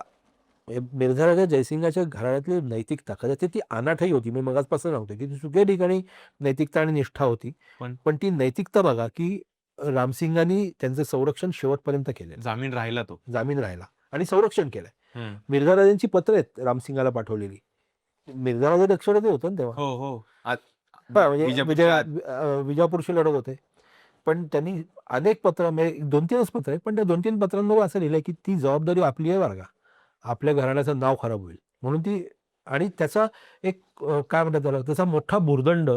A: मिर्झा राजा जयसिंगाच्या घराण्यातली नैतिकता कदाचित ती अनाठही होती. मी मगाचपासून सांगतो की सगळ्या ठिकाणी नैतिकता आणि निष्ठा होती. पण ती नैतिकता बघा की रामसिंगांनी त्यांचं संरक्षण शेवटपर्यंत केलं.
C: जामीन राहिला तो.
A: जामीन राहिला आणि संरक्षण केलंय. मिर्झा राजांची पत्र आहेत रामसिंगाला पाठवलेली. मिर्झा राजा लक्षात होतं ना तेव्हा.
C: हो हो
A: म्हणजे
C: विजापूरच्या
A: विजापूरशी लढत होते. पण त्यांनी अनेक पत्र म्हणजे 2-3च पत्र आहेत. पण त्या 2-3 पत्रांवर असं लिहिलंय की ती जबाबदारी आपली आहे बरं का. आपल्या घराण्याचं नाव खराब होईल म्हणून ती. आणि त्याचा एक काय म्हणतात त्याला, त्याचा मोठा भुर्दंड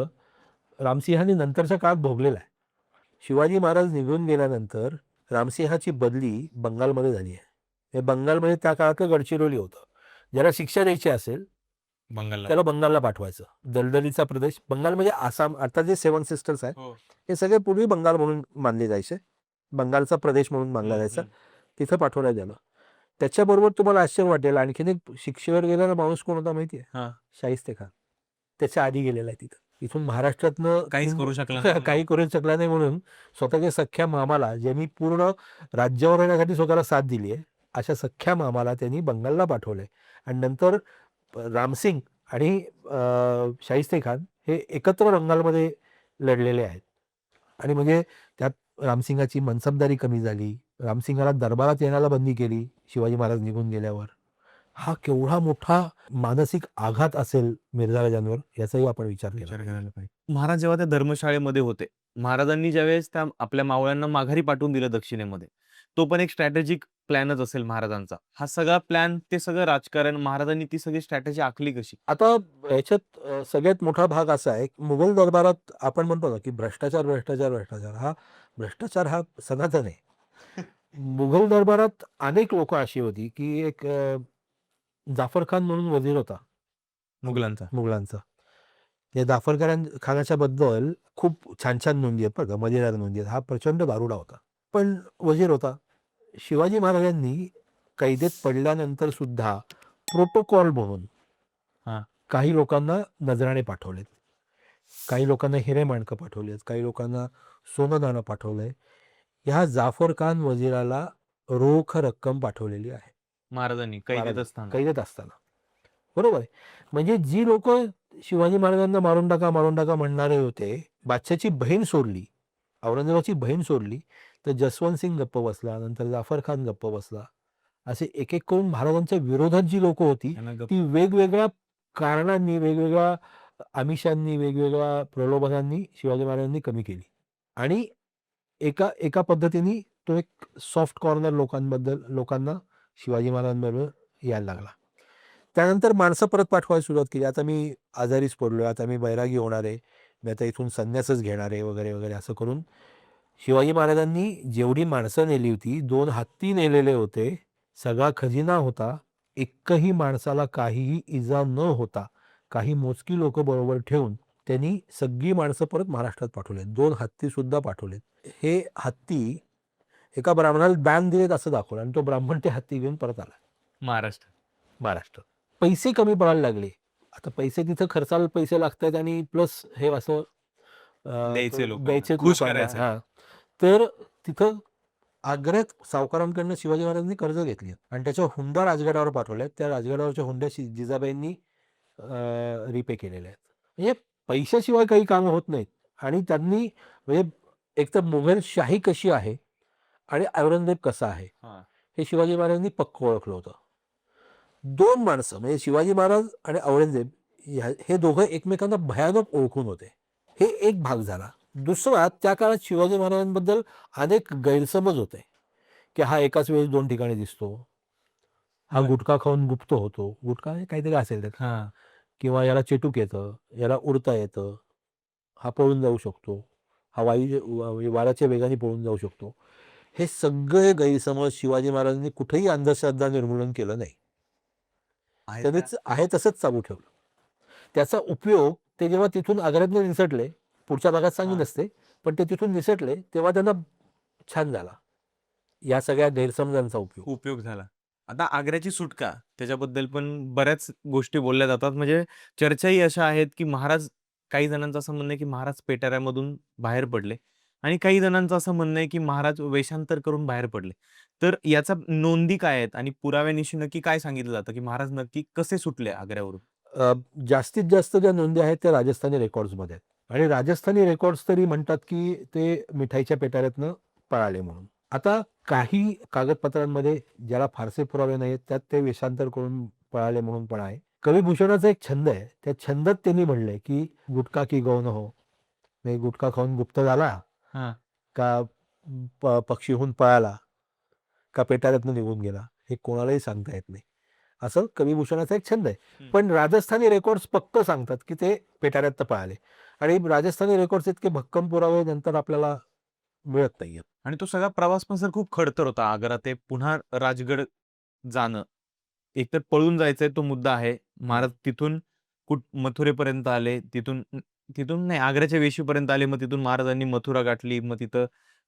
A: रामसिंहांनी नंतरच्या काळात भोगलेला आहे. शिवाजी महाराज निघून गेल्यानंतर रामसिंहाची बदली बंगालमध्ये झाली आहे. हे बंगालमध्ये त्या काळात गडचिरोली होतं. ज्याला शिक्षा द्यायची असेल
C: बंगालला.
A: त्याला बंगालला पाठवायचं. दलदलीचा प्रदेश बंगाल म्हणजे आसाम. आता जे 7 सिस्टर्स आहे
C: हो.
A: हे सगळे पूर्वी बंगाल म्हणून मानले जायचे. बंगालचा प्रदेश म्हणून मानला जायचा. तिथं पाठवण्यात आलं. त्याच्याबरोबर तुम्हाला आश्चर्य वाटेल, आणखीन एक शिक्षेवर गेलेला माणूस कोण होता माहितीये? शाहिस्ते खान. त्याच्या आधी गेलेला आहे तिथं. इथून महाराष्ट्रातनं
C: काहीच करू शकला नाही.
A: काही करू शकला नाही म्हणून स्वतःच्या सख्ख्या मामाला, ज्यांनी पूर्ण राज्यावर येण्यासाठी स्वतःला साथ दिली आहे, अशा सख्ख्या मामाला त्यांनी बंगालला पाठवलंय. आणि नंतर रामसिंग आणि शाहिस्ते खान हे एकत्र बंगालमध्ये लढलेले आहेत. आणि म्हणजे त्यात रामसिंगाची मनसबदारी कमी झाली. रामसिंगाला दरबारात येण्याला बंदी केली शिवाजी महाराज निघून गेल्यावर. हा केवढा मोठा मानसिक आघात असेल मिर्झा राजांवर, याचाही आपण विचार केला.
C: करायला पाहिजे. महाराज जेव्हा त्या धर्मशाळेमध्ये होते, महाराजांनी ज्यावेळेस त्या आपल्या मावळ्यांना माघारी पाठवून दिलं दक्षिणेमध्ये, तो पण एक स्ट्रॅटेजिक प्लॅनच असेल महाराजांचा. हा सगळा प्लॅन, ते सगळं राजकारण, महाराजांनी ती सगळी स्ट्रॅटेजी आखली कशी?
A: आता याच्यात सगळ्यात मोठा भाग असा आहे, मुघल दरबारात आपण म्हणतो ना की भ्रष्टाचार भ्रष्टाचार भ्रष्टाचार. भ्रष्टाचार हा सनातन आहे. मुघल दरबारात अनेक लोक अशी होती की एक जाफर खान म्हणून वजीर होता मुघलांचा. या जाफर खानाच्या बद्दल खूप छान छान नोंदी आहेत बरं का, मजेदार नोंदी आहेत. हा प्रचंड दारुडा होता, पण वजीर होता. शिवाजी महाराजांनी कैदेत पडल्यानंतर सुद्धा प्रोटोकॉल म्हणून काही लोकांना नजराणे पाठवलेत, काही लोकांना हिरे माणकं पाठवलेत, काही लोकांना सोनं नाणं पाठवलंय. ह्या जाफर खान वजीराला रोख रक्कम पाठवलेली आहे
C: महाराजांनी
A: कैदेत असताना. बरोबर आहे. म्हणजे जी लोक शिवाजी महाराजांना मारून टाका म्हणणारे होते, बादशाची बहीण सोडली, औरंगजेबाची बहीण सोडली, तर जसवंत सिंग गप्प बसला, नंतर जाफर खान गप्प बसला. असे एक एक करून महाराजांच्या विरोधात जी लोक होती ती वेगवेगळ्या कारणांनी, वेगवेगळ्या आमिषांनी, वेगवेगळ्या प्रलोभनांनी शिवाजी महाराजांनी कमी केली. आणि एका पद्धतीने तो एक सॉफ्ट कॉर्नर लोकांना शिवाजी महाराजांबरोबर यायला लागला. त्यानंतर माणसं परत पाठवायला सुरुवात केली. आता मी आजारीच पडलोय, आता मी बैरागी होणार आहे, मी आता इथून संन्यासच घेणार आहे वगैरे वगैरे असं करून शिवाजी महाराजांनी जेवढी माणसं नेली होती, 2 हत्ती नेलेले होते, सगळा खजिना होता, एकही माणसाला काहीही इजा न होता काही मोजकी लोक बरोबर ठेवून त्यांनी सगळी माणसं परत महाराष्ट्रात पाठवलेत. 2 हत्ती सुद्धा पाठवलेत. हे हत्ती एका ब्राह्मणाला बॅन दिलेत असं दाखवलं आणि तो ब्राह्मण ते हत्ती घेऊन परत आला महाराष्ट्रात. पैसे कमी पडायला लागले. आता पैसे तिथं खर्चाला पैसे लागतात आणि प्लस हे असं द्यायचे
C: खुश
A: लोकांना.
C: करायचं.
A: हा, तर तिथं आग्र्यात सावकारांकडनं शिवाजी महाराजांनी कर्ज घेतली आणि त्याच्या हुंडा राजगडावर पाठवल्या. त्या राजगडावरच्या हुंड्या जिजाबाईंनी रिपे केलेल्या आहेत. म्हणजे पैशाशिवाय काही कामं होत नाहीत. आणि त्यांनी म्हणजे एक तर मुघलशाही कशी आहे आणि औरंगजेब कसा आहे हे शिवाजी महाराजांनी पक्क ओळखलं होतं. 2 माणसं म्हणजे शिवाजी महाराज आणि औरंगजेब हे दोघं एकमेकांना भयानक ओळखून होते. हे एक भाग झाला. दुसरा, त्या काळात शिवाजी महाराजांबद्दल अनेक गैरसमज होते की हा एकाच वेळेस 2 ठिकाणी दिसतो, हा गुटखा खाऊन गुप्त होतो, गुटखा काहीतरी असेल त्यात, किंवा याला चेटूक येतं, याला उडता येतं, हा पळून जाऊ शकतो, हा वाऱ्याच्या वेगाने पळून जाऊ शकतो. हे सगळे गैरसमज शिवाजी महाराजांनी कुठेही अंधश्रद्धा निर्मूलन केलं नाही. त्यांनीच आहे तसंच चालू ठेवलं. त्याचा उपयोग ते जेव्हा तिथून आग्र्यातनं निसटले, पुढच्या भागात सांगितलं नसते, पण ते तिथून निसटले तेव्हा त्यांना छान झाला. या सगळ्या गैरसमजांचा
C: उपयोग झाला. आता आग्र्याची सुटका, त्याच्याबद्दल पण बऱ्याच गोष्टी बोलल्या जातात. म्हणजे चर्चाही अशा आहेत की महाराज, काही जणांचं असं म्हणणं आहे की महाराज पेटाऱ्यामधून बाहेर पडले. आणि काही जणांचं असं म्हणणं आहे की महाराज वेषांतर करून बाहेर पडले. तर याचा नोंदी काय आहेत आणि पुराव्यानिशी नक्की काय सांगितलं जातं की महाराज नक्की कसे सुटले आग्र्यावरून?
A: अ, जास्तीत जास्त ज्या नोंदी आहेत त्या राजस्थानी रेकॉर्ड्समध्ये आहेत आणि राजस्थानी रेकॉर्ड्स तरी म्हणतात की ते मिठाईच्या पेटाऱ्यातनं पळाले म्हणून. आता काही कागदपत्रांमध्ये ज्याला फारसे पुरावे नाहीत त्यात ते वेषांतर करून पळाले म्हणून पण आहे. कविभूषणाचा एक छंद आहे. त्या छंदात त्यांनी म्हणलंय की गुटखा की गौन हो. म्हणजे गुटखा खाऊन गुप्त झाला
C: हां.
A: का पक्षीहून पळाला का पेटाऱ्यातनं निघून गेला हे कोणालाही सांगता येत नाही. असं कविभूषणाचा एक छंद आहे.
C: हं.
A: पण राजस्थानी रेकॉर्ड्स पक्क सांगतात की ते पेटाऱ्यात पळाले आणि राजस्थानी रेकॉर्ड्स इतके भक्कम पुरावे नंतर आपल्याला मिळत नाहीयेत.
C: आणि तो सगळा प्रवास पण सर खूप खडतर होता. आग्रा ते पुन्हा राजगड जाणं. एकतर पळून जायचंय तो मुद्दा आहे. महाराज तिथून मथुरेपर्यंत आले. तिथून तिथून नाही आग्र्याच्या वेशीपर्यंत आले. मग तिथून महाराजांनी मथुरा गाठली. मग तिथं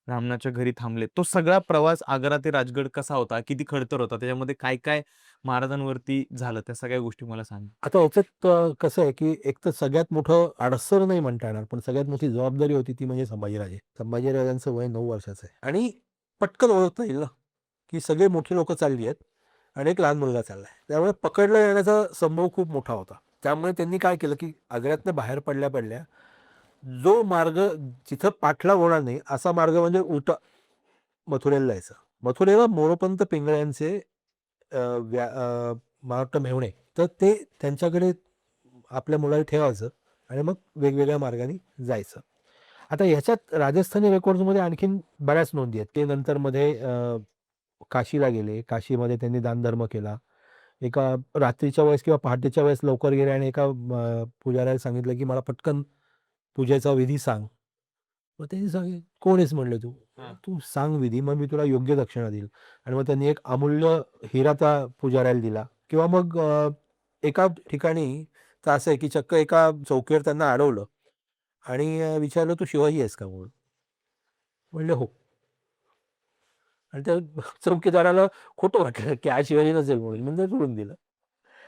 C: ब्राह्मणाच्या घरी थांबले. तो सगळा प्रवास आग्रा ते राजगड कसा होता? किती खडतर होता? त्याच्यामध्ये काय-काय महाराजांवरती झालं? त्या सगळ्या गोष्टी मला सांगा.
A: आता याच्यात कसं आहे की एक तर सगळ्यात मोठं अडसर नाही म्हणता येणार, पण सगळ्यात मोठी जबाबदारी होती ती म्हणजे संभाजीराजे. संभाजीराजांचं वय 9 वर्षाचं आहे आणि पटकन ओळखता येईल ना, की सगळे मोठी लोकं चालली आहेत आणि एक लहान मुलगा चाललाय. त्यामुळे पकडला येण्याचा संभव खूप मोठा होता. त्यामुळे त्यांनी काय केलं, की आग्र्यातनं बाहेर पडल्या-पडल्या जो मार्ग जिथं पाठलाग होणार नाही असा मार्ग म्हणजे उलटा मथुरेला जायचं. मथुरेला मोरोपंत पिंगळ्यांचे मला वाटतं मेव्हणे, तर ते त्यांच्याकडे आपल्या मुलाला ठेवायचं आणि मग वेगवेगळ्या मार्गाने जायचं. आता ह्याच्यात राजस्थानी रेकॉर्ड्समध्ये आणखीन बऱ्याच नोंदी आहेत. ते नंतर मध्ये काशीला गेले. काशीमध्ये त्यांनी दानधर्म केला. एका रात्रीच्या वेळेस किंवा पहाटेच्या वेळेस लवकर गेले आणि एका पुजाऱ्याला सांगितलं, की मला पटकन पूजेचा विधी सांग. मग त्यांनी सांगितलं, "कोण आहेस?" म्हणले "तू?"
C: हां.
A: "तू सांग विधी, मग मी तुला योग्य दक्षिणा देईल." आणि मग त्यांनी एक अमूल्य हिरा त्या पुजाऱ्याला दिला किंवा मग एका ठिकाणी तर असं आहे, की चक्क एका चौकीवर त्यांना अडवलं आणि विचारलं, "तू शिवाजी आहेस का?" म्हणून. म्हणले, "हो." आणि त्या चौकीदाराला खोटं वाटलं, की हा शिवाजी नसेल म्हणून. म्हणजे सोडून दिलं.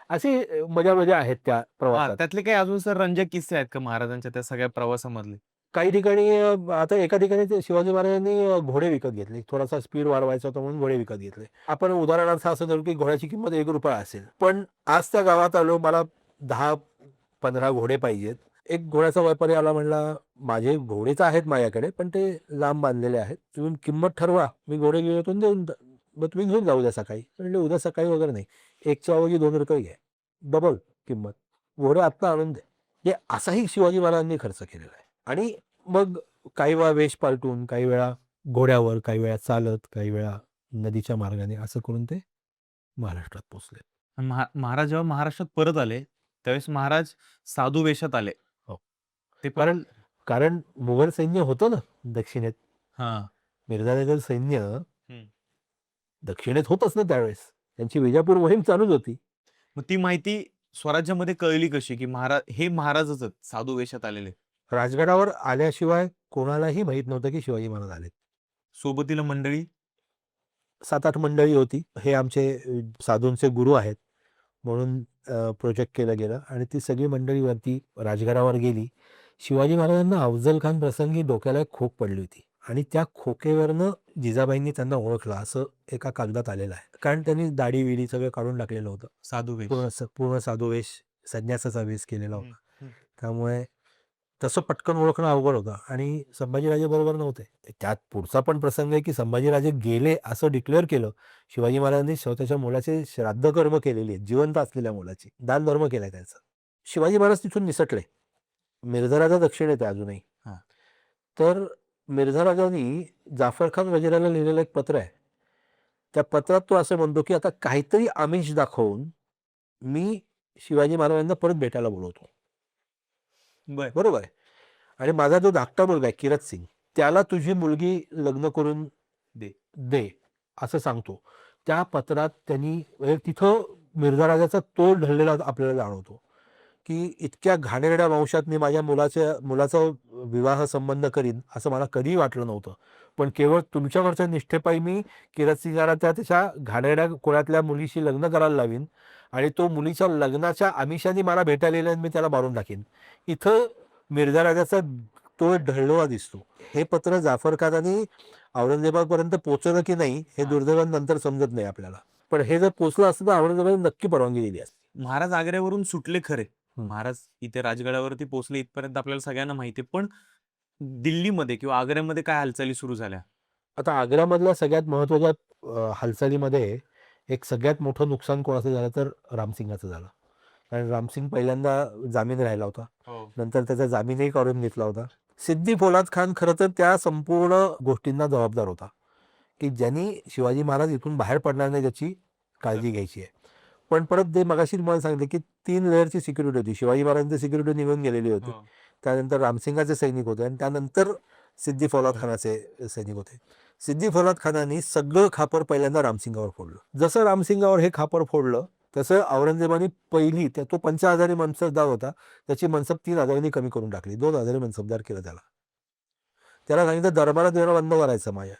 A: अशी मजा-मजा आहेत त्या
C: हां,
A: प्रवासात.
C: त्यातले काही अजून सर रंजक किस्से आहेत का महाराजांच्या त्या सगळ्या प्रवासामधले?
A: काही ठिकाणी आता एका ठिकाणी ते शिवाजी महाराजांनी घोडे विकत घेतले. थोडासा स्पीड वाढवायचा होता म्हणून घोडे विकत घेतले. आपण उदाहरणार्थ असं धरू, की घोड्याची किंमत ₹1 असेल. पण आज त्या गावात आलो, मला 10-15 घोडे पाहिजेत. एक घोड्याचा व्यापारी आला म्हणला, "माझे घोडे तर आहेत माझ्याकडे, पण ते लांब बांधलेले आहेत. तुम्ही किंमत ठरवा. मी घोडे घेऊन देऊन मग तुम्ही घेऊन जा उद्या सकाळी." म्हणले, "उद्या सकाळी वगैरे नाही. 1च्या ऐवजी ₹2 घ्या. डबल किंमत. घोडे आत्ता आणून द्या." म्हणजे असाही शिवाजी महाराजांनी खर्च केलेला आहे. आणि मग काही वेळा वेश पालटून, काही वेळा घोड्यावर, काही वेळा चालत, काही वेळा नदीच्या मार्गाने असं करून ते महाराष्ट्रात पोहोचले.
C: आणि महाराज जेव्हा महाराष्ट्रात परत आले, त्यावेळेस महाराज साधू वेशात आले.
A: हो.
C: ते पण
A: कारण कारण मुघल सैन्य होतं ना दक्षिणेत.
C: हां.
A: मिर्झानगर सैन्य
C: हं.
A: दक्षिणेत होतंच ना त्यावेळेस. त्यांची विजापूर मोहीम चालूच होती.
C: मग ती माहिती स्वराज्यामध्ये कळली कशी, की हे महाराजच आहेत साधू वेशात आलेले?
A: राजगडावर आल्याशिवाय कोणालाही माहीत नव्हतं की शिवाजी महाराज आलेत.
C: सोबतीला मंडळी?
A: 7-8 मंडळी होती. हे आमचे साधूंचे गुरु आहेत म्हणून प्रोजेक्ट केलं गेलं आणि ती सगळी मंडळी वरती राजगडावर गेली. शिवाजी महाराजांना अफझल खान प्रसंगी डोक्याला एक खोक पडली होती आणि त्या खोकेवरनं जिजाबाईंनी त्यांना ओळखलं असं एका कागदात आलेलं आहे. कारण त्यांनी दाढी-बिडी सगळं काढून टाकलेलं होतं.
C: साधू वेश.
A: पूर्ण साधुवेश, संन्यासाचा वेश केलेला
C: हं,
A: होता.
C: हं.
A: त्यामुळे तसं पटकन ओळखणं अवघड होतं आणि संभाजीराजे बरोबर नव्हते. त्यात पुढचा पण प्रसंग आहे, की संभाजीराजे गेले असं डिक्लेअर केलं. शिवाजी महाराजांनी स्वतःच्या मुलाचे श्राद्ध कर्म केलेली आहेत, जिवंत असलेल्या मुलाची. दानधर्म केलाय त्यांचा. शिवाजी महाराज तिथून निसटले. मिर्झा राजा दक्षिणेत आहे अजूनही.
C: हां.
A: तर मिर्झा राजांनी जाफर खान वजिराला लिहिलेलं एक पत्र आहे. त्या पत्रात तो असं म्हणतो, की आता काहीतरी आमिष दाखवून मी शिवाजी महाराजांना परत भेटायला बोलवतो.
C: बरं.
A: बरोबर आहे. आणि माझा जो धाकटा मुलगा आहे किरत सिंग, त्याला तुझी मुलगी लग्न करून
C: दे.
A: दे, असं सांगतो. त्या पत्रात त्यांनी म्हणजे तिथं मिर्झा राजाचा तोल ढळलेला आपल्याला जाणवतो, की इतक्या घाणेरड्या वंशात मी माझ्या मुलाचा विवाह संबंध करीन असं मला कधीही वाटलं नव्हतं. पण केवळ तुमच्याकडच्या निष्ठेपायी मी किरत सिंगाला त्याच्या घाणेरड्या कुळातल्या मुलीशी लग्न करायला लावीन आणि तो मुलीच्या लग्नाच्या आमिषाने मला भेटायला येईल आणि मी त्याला मारून टाकीन. इथं मिर्झा राजाचा तो ढळलेला दिसतो. हे पत्र जाफर खानाने औरंगजेबापर्यंत पोहोचलं की नाही हे दुर्दैवानंतर समजत नाही आपल्याला. पण हे जर पोहोचलं असतं तर औरंगजेबाने नक्की परवानगी दिली असती.
C: महाराज आग्र्यावरून सुटले खरे.
A: हं.
C: महाराज इथे राजगडावरती पोहोचले इथपर्यंत आपल्याला सगळ्यांना माहिती आहे. पण दिल्लीमध्ये किंवा आग्र्यामध्ये काय हालचाली सुरू झाल्या?
A: आता आग्र्यामधल्या सगळ्यात महत्त्वाच्या हालचालीमध्ये एक सगळ्यात मोठं नुकसान कोणाचं झालं तर रामसिंगाचं झालं. कारण रामसिंग पहिल्यांदा जामीन राहिला होता. नंतर त्याचा जामीनही काढून घेतला होता. सिद्दी फौलाद खान खरं तर त्या संपूर्ण गोष्टींना जबाबदार होता, की ज्यांनी शिवाजी महाराज इथून बाहेर पडणार नाही त्याची काळजी घ्यायची आहे. पण परत ते मगाशी तुम्हाला सांगितलं की 3 लेअरची सिक्युरिटी होती. शिवाजी महाराजांची सिक्युरिटी निघून गेलेली होती. त्यानंतर रामसिंगाचे सैनिक होते आणि त्यानंतर सिद्दी फौलाद खानाचे सैनिक होते. सिद्दी फौलाद खानाने सगळं खापर पहिल्यांदा रामसिंगावर फोडलं. जसं रामसिंगावर हे खापर फोडलं तसं औरंगजेबाने पहिली तो 50,000 मनसबदार होता, त्याची मनसब 3,000 कमी करून टाकली. 2,000 मनसबदार केलं त्याला. त्याला सांगितलं दरबारात येणं बंद करायचं माझ्या.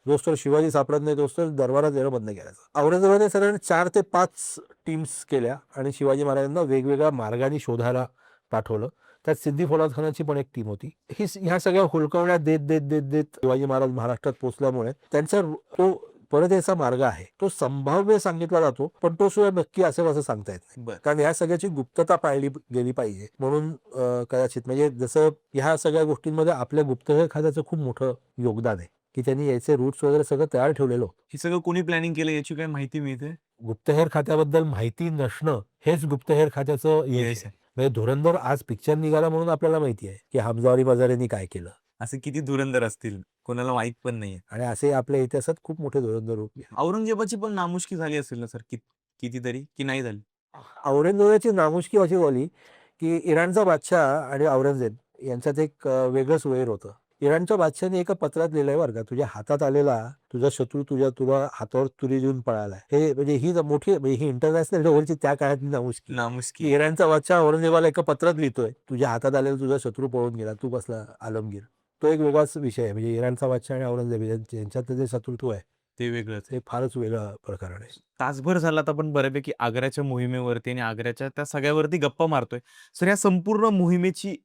A: जोस्तोवर शिवाजी सापडत नाही तोस्तोवर दरबारात येणं बंद करायचं. औरंगजेबाने साधारण 4 ते 5 टीम्स केल्या आणि शिवाजी महाराजांना वेगवेगळ्या मार्गाने शोधायला पाठवलं. त्यात सिद्दी फौलाद खानाची पण एक टीम होती. ह्या सगळ्या हुलकवण्या देत देत देत देत शिवाजी महाराज महाराष्ट्रात पोहोचल्यामुळे त्यांचा तो परत यायचा मार्ग आहे तो संभाव्य सांगितला जातो, पण तो सुद्धा नक्की असं कसं सांगता येत नाही. कारण ह्या सगळ्याची गुप्तता पाळली गेली पाहिजे म्हणून कदाचित म्हणजे जसं ह्या सगळ्या गोष्टींमध्ये आपल्या गुप्तहेर खात्याचं खूप मोठं योगदान आहे की त्यांनी याचे रूट्स वगैरे सगळं तयार ठेवलेलं.
C: हे सगळं कोणी प्लॅनिंग केलं याची काय माहिती मिळते?
A: गुप्तहेर खात्याबद्दल माहिती नसणं हेच गुप्तहेर खात्याचं यश आहे. म्हणजे धुरंधर आज पिक्चर निघाला म्हणून आपल्याला माहिती आहे की हमजावरी बाजारेंनी काय केलं.
C: असे किती धुरंधर असतील कोणाला माहित पण नाहीये.
A: आणि असे आपल्या इतिहासात खूप मोठे धुरंधर होते.
C: औरंगजेबाची पण नामुष्की झाली असेल ना सर कितीतरी की नाही झाली?
A: औरंगजेबाची नामुष्की अशी झाली की इराणचा बादशाह आणि औरंगजेब यांच्यात एक वेगळंच वैर होतं. इराणच्या बादशाहाने एका पत्रात लिहिलंय बरं का, तुझ्या हातात आलेला तुझा शत्रू तुला हातावर तुरी देऊन पळाला. हे म्हणजे ही मोठी म्हणजे ही इंटरनॅशनल लेव्हलची त्या काळातली नामुष्की. इराणचा बादशाह औरंगजेबाला एका पत्रात लिहितोय तुझ्या हातात आलेला तुझा शत्रू पळून गेला, तू कसला आलमगीर. तो एक वेगळाच विषय आहे. म्हणजे इराणचा बादशाह आणि औरंगजेब यांच्यात जे शत्रुत्व आहे
C: ते वेगळंच
A: ते फारच वेगळं प्रकरण आहे.
C: तासभर झाला तर आपण बऱ्यापैकी आग्र्याच्या मोहिमेवरती आणि आग्र्याच्या त्या सगळ्यावरती गप्पा मारतोय. सर या संपूर्ण मोहिमेची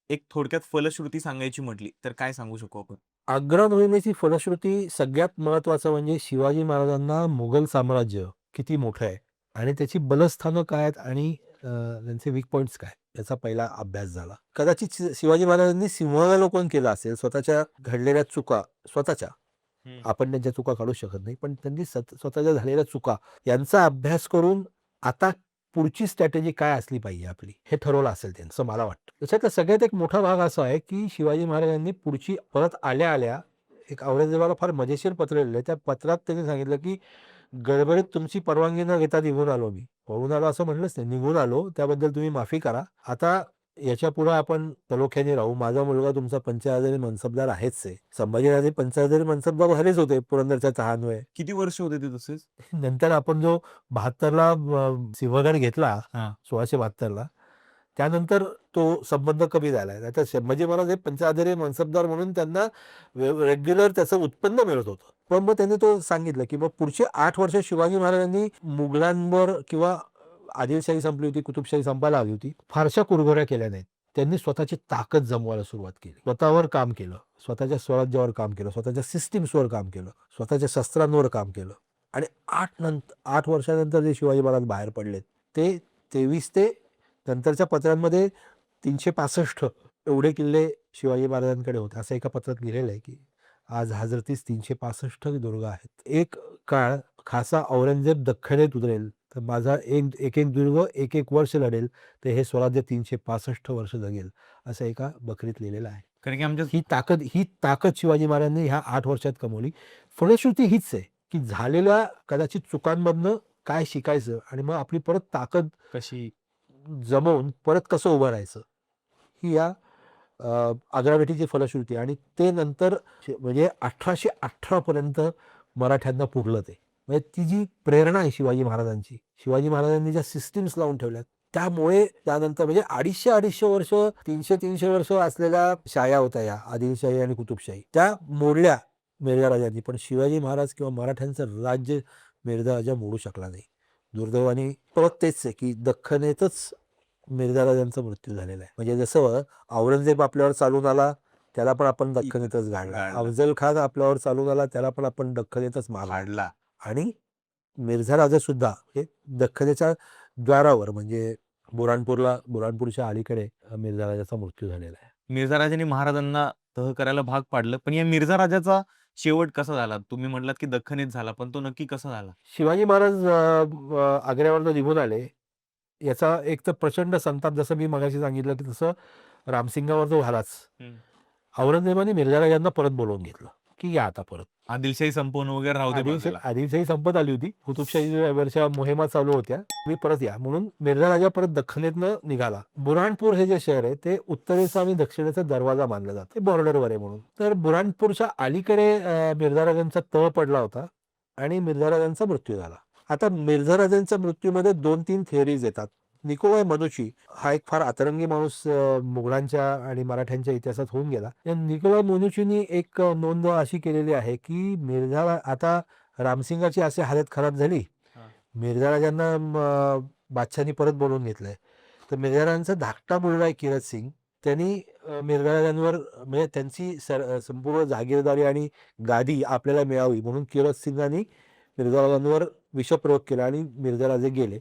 C: एक थोडक्यात फलश्रुती सांगायची म्हटली तर काय सांगू शकू आपण?
A: आग्रा मोहिमेची फलश्रुती सगळ्यात महत्वाचं म्हणजे शिवाजी महाराजांना मुघल साम्राज्य किती मोठं आहे आणि त्याची बलस्थानं काय आहेत आणि त्यांचे वीक पॉइंट्स काय याचा पहिला अभ्यास झाला. कदाचित शिवाजी महाराजांनी सिंहावलोकन केलं असेल स्वतःच्या घडलेल्या चुका स्वतःच्या. आपण त्यांच्या चुका काढू शकत नाही, पण त्यांनी स्वतःच्या झालेल्या चुका यांचा अभ्यास करून आता पुढची स्ट्रॅटेजी काय असली पाहिजे आपली हे ठरवलं असेल त्यांचं मला वाटतं. त्याच्यातला सगळ्यात एक मोठा भाग असा आहे की शिवाजी महाराजांनी पुढची परत आल्या एक औरंगजेबाला फार मजेशीर पत्र लिहिलं. त्या पत्रात त्यांनी सांगितलं की गडबडीत तुमची परवानगी न घेता निघून आलो मी. पळून आलो असं म्हटलंच नाही, निघून आलो त्याबद्दल तुम्ही माफी करा. आता याच्या पुढे आपण सलोख्याने राहू. माझा मुलगा तुमचा 50,000 मनसबदार आहेच आहे. संभाजीराजे 50,000 मनसबदार हरेच होते पुरंदरच्या तहानमुळे.
C: किती वर्ष होते ते तसेच?
A: नंतर आपण जो 72ला सिंहगड घेतला 1672ला त्यानंतर तो संबंध कमी झालाय. नाहीतर संभाजी महाराज हे 50,000 मनसबदार म्हणून त्यांना रेग्युलर त्याचं उत्पन्न मिळत होतं. पण मग त्यांनी तो सांगितलं की मग पुढची 8 वर्ष शिवाजी महाराजांनी मुघलांवर किंवा आदिलशाही संपली होती, कुतुबशाही संपायला आली होती, फारशा कुरघोड्या केल्या नाहीत. त्यांनी स्वतःची ताकद जमवायला सुरुवात केली. स्वतःवर काम केलं, स्वतःच्या स्वराज्यावर काम केलं, स्वतःच्या सिस्टीम्सवर काम केलं, स्वतःच्या शस्त्रांवर काम केलं. आणि 8 वर्षानंतर जे शिवाजी महाराज बाहेर पडलेत ते 23 ते नंतरच्या पत्रांमध्ये 365 एवढे किल्ले शिवाजी महाराजांकडे होते. असं एका पत्रात लिहिलेलं आहे की आज हजरतीस 365 दुर्ग आहेत. एक काळ खासा औरंगजेब दख्खनेत उतरेल तर माझा एक दुर्ग एक वर्ष लढेल तर हे स्वराज्य 365 वर्ष जगेल असं एका बकरीत लिहिलेलं आहे.
C: कारण की आमच्या
A: ही ताकद शिवाजी महाराजांनी ह्या 8 वर्षात कमवली. फलश्रुती हीच आहे की झालेल्या कदाचित चुकांमधनं काय शिकायचं आणि मग आपली परत ताकद
C: कशी
A: जमवून परत कसं उभं राहायचं ही या आग्राभेटीची फलश्रुती. आणि ते नंतर म्हणजे 1818 पर्यंत मराठ्यांना पुरलं ते. म्हणजे ती जी प्रेरणा आहे शिवाजी महाराजांची, शिवाजी महाराजांनी ज्या सिस्टीम्स लावून ठेवल्यात त्यामुळे त्यानंतर म्हणजे 250 वर्ष 300 वर्ष असलेल्या शाया होत्या या आदिलशाही आणि कुतुबशाही त्या मोडल्या मिर्झा राजांनी. पण शिवाजी महाराज किंवा मराठ्यांचं राज्य मिर्झा राजा मोडू शकला नाही. दुर्दैवाने परत तेच आहे की दख्खनेतच मिर्झा राजांचा मृत्यू झालेला आहे. म्हणजे जसं औरंगजेब आपल्यावर चालून आला त्याला पण आपण दख्खनीतच गाडला,
C: गाडला.
A: अफजल खान आपल्यावर चालून आला त्याला पण आपण दख्खनीतच मारला,
C: हाडला.
A: आणि मिर्झा राजा सुद्धा हे दख्खनीच्या द्वारावर म्हणजे बुराणपूरच्या अलीकडे मिर्झा राजाचा मृत्यू झालेला आहे.
C: मिर्झा राजांनी महाराजांना तह करायला भाग पाडलं. पण या मिर्झा राजाचा शेवट कसा झाला? तुम्ही म्हटलात की दख्खनीत झाला, पण तो नक्की कसा झाला?
A: शिवाजी महाराज आग्र्यावरनं निघून आले, याचा एक तर प्रचंड संताप, जसं मी मगाशी सांगितलं की तसं रामसिंगावर जो झालाच. औरंगजेबाने मिर्झा राजांना परत बोलवून घेतलं की या आता परत.
C: आदिलशाही संपवून वगैरे राहू दे बाजूला.
A: आदिलशाही संपत आली होती, कुतुबशाहीवरच्या मोहिमा चालू होत्या, मी परत या म्हणून मिर्झा राजा परत दख्खनेतनं निघाला. बुऱ्हाणपूर हे जे शहर आहे ते उत्तरेचा आणि दक्षिणेचा दरवाजा मानलं जातं, ते बॉर्डरवर आहे म्हणून. तर बुऱ्हाणपूरच्या अलीकडे मिर्झा राजांचा तह पडला होता आणि मिर्झा राजांचा मृत्यू झाला. आता मिर्झा राजांच्या मृत्यूमध्ये 2-3 थिअरीज येतात. निकोबाय मनुची हा एक फार अतरंगी माणूस मुघलांच्या आणि मराठ्यांच्या इतिहासात होऊन गेला. या निकोबाय मनुचीनी एक नोंद अशी केलेली आहे की आता रामसिंगाची अशी हालत खराब झाली, मिर्झा राजांना बादशाहनी परत बोलवून घेतलंय. तर मिर्झा राजांचा धाकटा मुलगा आहे किरत सिंग, त्यांनी मिर्झा राजांवर म्हणजे त्यांची संपूर्ण जागीरदारी आणि गादी आपल्याला मिळावी म्हणून किरत सिंगांनी मिर्झा राजांवर विषप्रयोग केला आणि मिर्झा राजे गेले,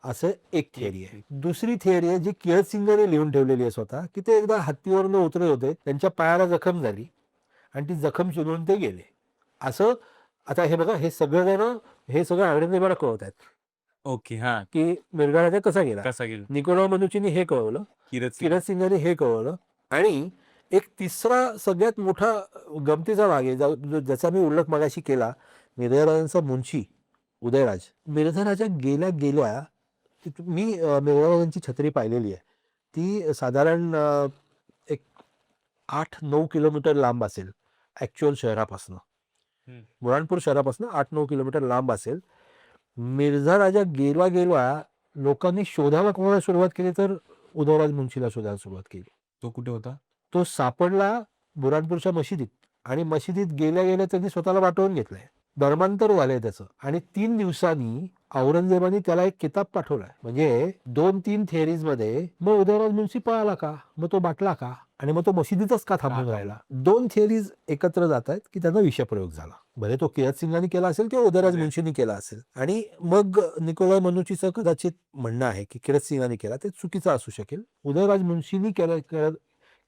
A: असं एक थिअरी आहे. दुसरी थिअरी आहे जी किरत सिंगाने लिहून ठेवलेली आहे स्वतः, की ते एकदा हत्तीवरनं उतरत होते, त्यांच्या पायाला जखम झाली आणि ती जखम शिरून ते गेले. असं आता हे बघा, हे सगळं औरंगजेबाला कळवत आहेत
C: ओके. हा.
A: की मिर्झा राजा कसा गेला.
C: कसा गेला?
A: निकोबाय मनुचीने हे कळवलं,
C: किरत
A: किरत सिंगाने हे कळवलं, आणि एक तिसरा सगळ्यात मोठा गमतीचा भाग आहे ज्याचा मी उल्लेख मगाशी केला, मिर्झा राजांचा मुंशी उदयराज. मिर्झा राजा गेल्या मी मिर्झा राजांची छत्री पाहिलेली आहे, ती साधारण एक 8-9 किलोमीटर लांब असेल ॲक्च्युअल शहरापासून. बुऱ्हाणपूर शहरापासून 8-9 किलोमीटर लांब असेल. मिर्झा राजा गेला लोकांनी शोधायला कोणाला सुरुवात केली तर उदयराज मुंशीला शोधायला सुरुवात केली.
C: तो कुठे होता?
A: तो सापडला बुऱ्हाणपूरच्या मशिदीत, आणि मशिदीत गेल्या त्यांनी स्वतःला वाटवून घेतलंय. धर्मांतर झालंय त्याचं, आणि 3 दिवसांनी औरंगजेबाने त्याला एक किताब पाठवलाय. म्हणजे 2-3 थिअरीज मध्ये मग उदयराज मुंशी पळाला का, मग तो बाटला का, आणि मग तो मशिदीतच का थांबून राहिला. 2 थिअरीज एकत्र जात आहेत की त्यांना विषप्रयोग झाला. भले तो किरत सिंगाने केला असेल किंवा उदयराज मुंशीने केला असेल. आणि मग निकोबाय मनुचीचं कदाचित म्हणणं आहे की किरत सिंगाने केला, ते चुकीचं असू शकेल. उदयराज मुंशीनी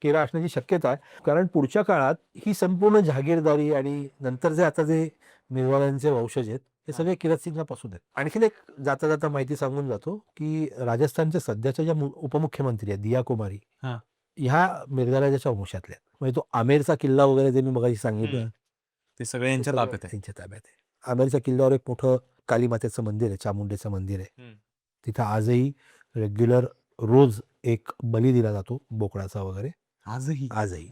A: केला असण्याची शक्यता आहे, कारण पुढच्या काळात ही संपूर्ण जहागीरदारी आणि नंतर जे मिर्झाराजांचे वंशज आहेत हे सगळे किरत सिंगापासून आहेत. आणखीन एक जाता जाता माहिती सांगून जातो की राजस्थानच्या सध्याच्या ज्या उपमुख्यमंत्री आहेत दिया कुमारी, ह्या मिर्झा राजाच्या वंशातल्या आहेत. म्हणजे तो आमेरचा किल्ला वगैरे जे मी मगाशी सांगितलं,
C: ते सगळे यांच्या ताब्यात आहे.
A: त्यांच्या ताब्यात आहे. आमेरच्या किल्ल्यावर एक मोठं कालीमातेचं मंदिर आहे, चामुंडेचं मंदिर आहे. तिथं आजही रेग्युलर रोज एक बली दिला जातो बोकडाचा वगैरे, आजही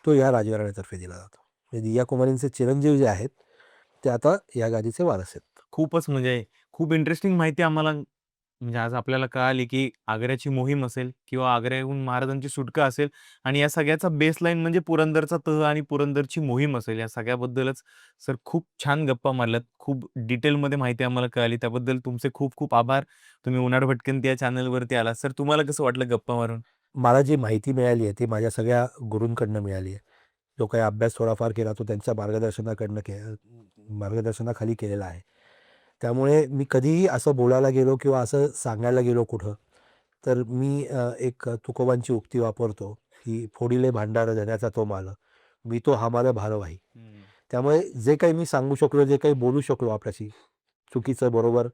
A: तो या राजघराण्यातर्फे दिला जातो. म्हणजे दिया कुमारींचे चिरंजीव जे आहेत ते आता या गादीचे वारस आहेत.
C: खूपच म्हणजे खूप इंटरेस्टिंग माहिती आम्हाला म्हणजे आज आपल्याला कळाली की आग्र्याची मोहीम असेल किंवा आग्र्याहून महाराजांची सुटका असेल, आणि या सगळ्याचा बेसलाईन म्हणजे पुरंदरचा तह आणि पुरंदरची मोहीम असेल. या सगळ्याबद्दलच सर खूप छान गप्पा मारल्यात, खूप डिटेलमध्ये माहिती आम्हाला कळाली, त्याबद्दल तुमचे खूप खूप आभार. तुम्ही उनाड भटकंती या चॅनलवरती आला. सर तुम्हाला कसं वाटलं गप्पा मारून?
A: मला जी माहिती मिळाली आहे ती माझ्या सगळ्या गुरूंकडनं मिळाली आहे. जो काही अभ्यास थोडाफार केला तो त्यांच्या मार्गदर्शनाखाली केलेला आहे. त्यामुळे मी कधीही असं बोलायला गेलो किंवा असं सांगायला गेलो कुठं, तर मी एक तुकोबांची उक्ती वापरतो की फोडिले भांडार धन्याचा तो माल, मी तो हमारा भारवाही. त्यामुळे जे काही मी सांगू शकलो, जे काही बोलू शकलो आपल्याशी, चुकीचं बरोबर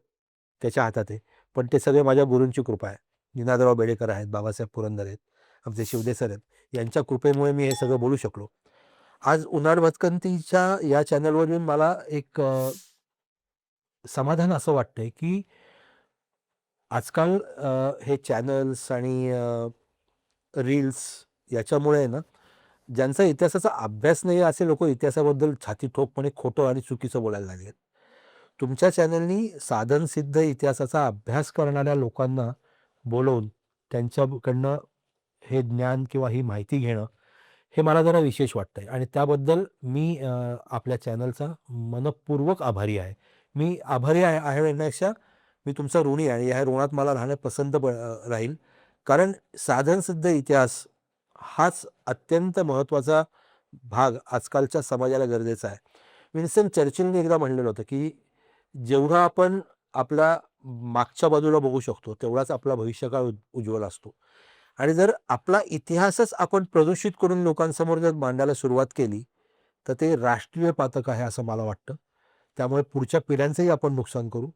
A: त्याच्या हातात आहे, पण ते सगळे माझ्या गुरूंची कृपा आहे. निनादराव बेडेकर आहेत, बाबासाहेब पुरंदरे आहेत, आमचे शिवदे सर आहेत, यांच्या कृपेमुळे मी हे सगळं बोलू शकलो. आज उनाड भटकंतीच्या या चॅनलवरून मला एक समाधान असं वाटतंय की आजकाल हे चॅनल्स आणि रील्स याच्यामुळे ना, ज्यांचा इतिहासाचा अभ्यास नाही असे लोक इतिहासाबद्दल छाती ठोकपणे खोटं आणि चुकीचं बोलायला लागले. तुमच्या चॅनलनी साधनसिद्ध इतिहासाचा अभ्यास करणाऱ्या लोकांना बोलवून त्यांच्याकडनं हे ज्ञान किंवा ही माहिती घेणं, हे मला जरा विशेष वाटतंय, आणि त्याबद्दल मी आपल्या चॅनलचा मनपूर्वक आभारी आहे. मी आभारी आहे म्हणण्यापेक्षा मी तुमचा ऋणी आहे. या ऋणात मला राहणं पसंत राहील. कारण साधनसिद्ध इतिहास हाच अत्यंत महत्त्वाचा भाग आजकालच्या समाजाला गरजेचा आहे. विन्स्टन चर्चिलने एकदा म्हणलेलं होतं, की जेवढा आपण आपला मागच्या बाजूला बघू शकतो, तेवढाच आपला भविष्यकाळ उज्ज्वल असतो. आणि जर आपला इतिहासच आपण प्रदूषित करून लोकांसमोर जर मांडायला सुरुवात केली, तर ते राष्ट्रीय पातक आहे असं मला वाटतं. त्यामुळे पुढच्या पिढ्यांचंही आपण नुकसान करू.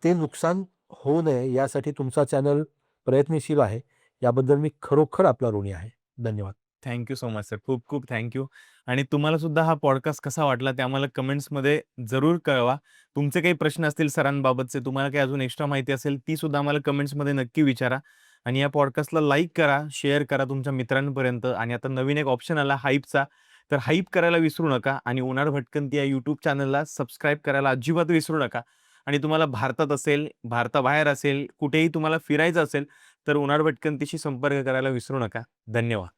A: ते नुकसान होऊ नये यासाठी तुमचा चॅनल प्रयत्नशील आहे. याबद्दल मी खरोखर आपला ऋणी आहे. धन्यवाद.
C: Thank you so much sir. खूप खूप थँक यू. आणि तुम्हाला सुद्धा हा पॉडकास्ट कसा वाटला ते आम्हाला कमेंट्समध्ये जरूर कळवा. तुमचे काही प्रश्न असतील सरांबाबतचे, तुम्हाला काही अजून एक्स्ट्रा माहिती असेल, ती सुद्धा आम्हाला कमेंट्समध्ये नक्की विचारा. आणि या पॉडकास्टला लाईक करा, शेअर करा तुमच्या मित्रांपर्यंत. आणि आता नवीन एक ऑप्शन आला हाईपचा, तर हाईप करायला विसरू नका. आणि उनाड भटकंती या यूट्यूब चॅनलला सबस्क्राईब करायला अजिबात विसरू नका. आणि तुम्हाला भारतात असेल, भारताबाहेर असेल, कुठेही तुम्हाला फिरायचं असेल, तर उनाड भटकंतीशी संपर्क करायला विसरू नका. धन्यवाद.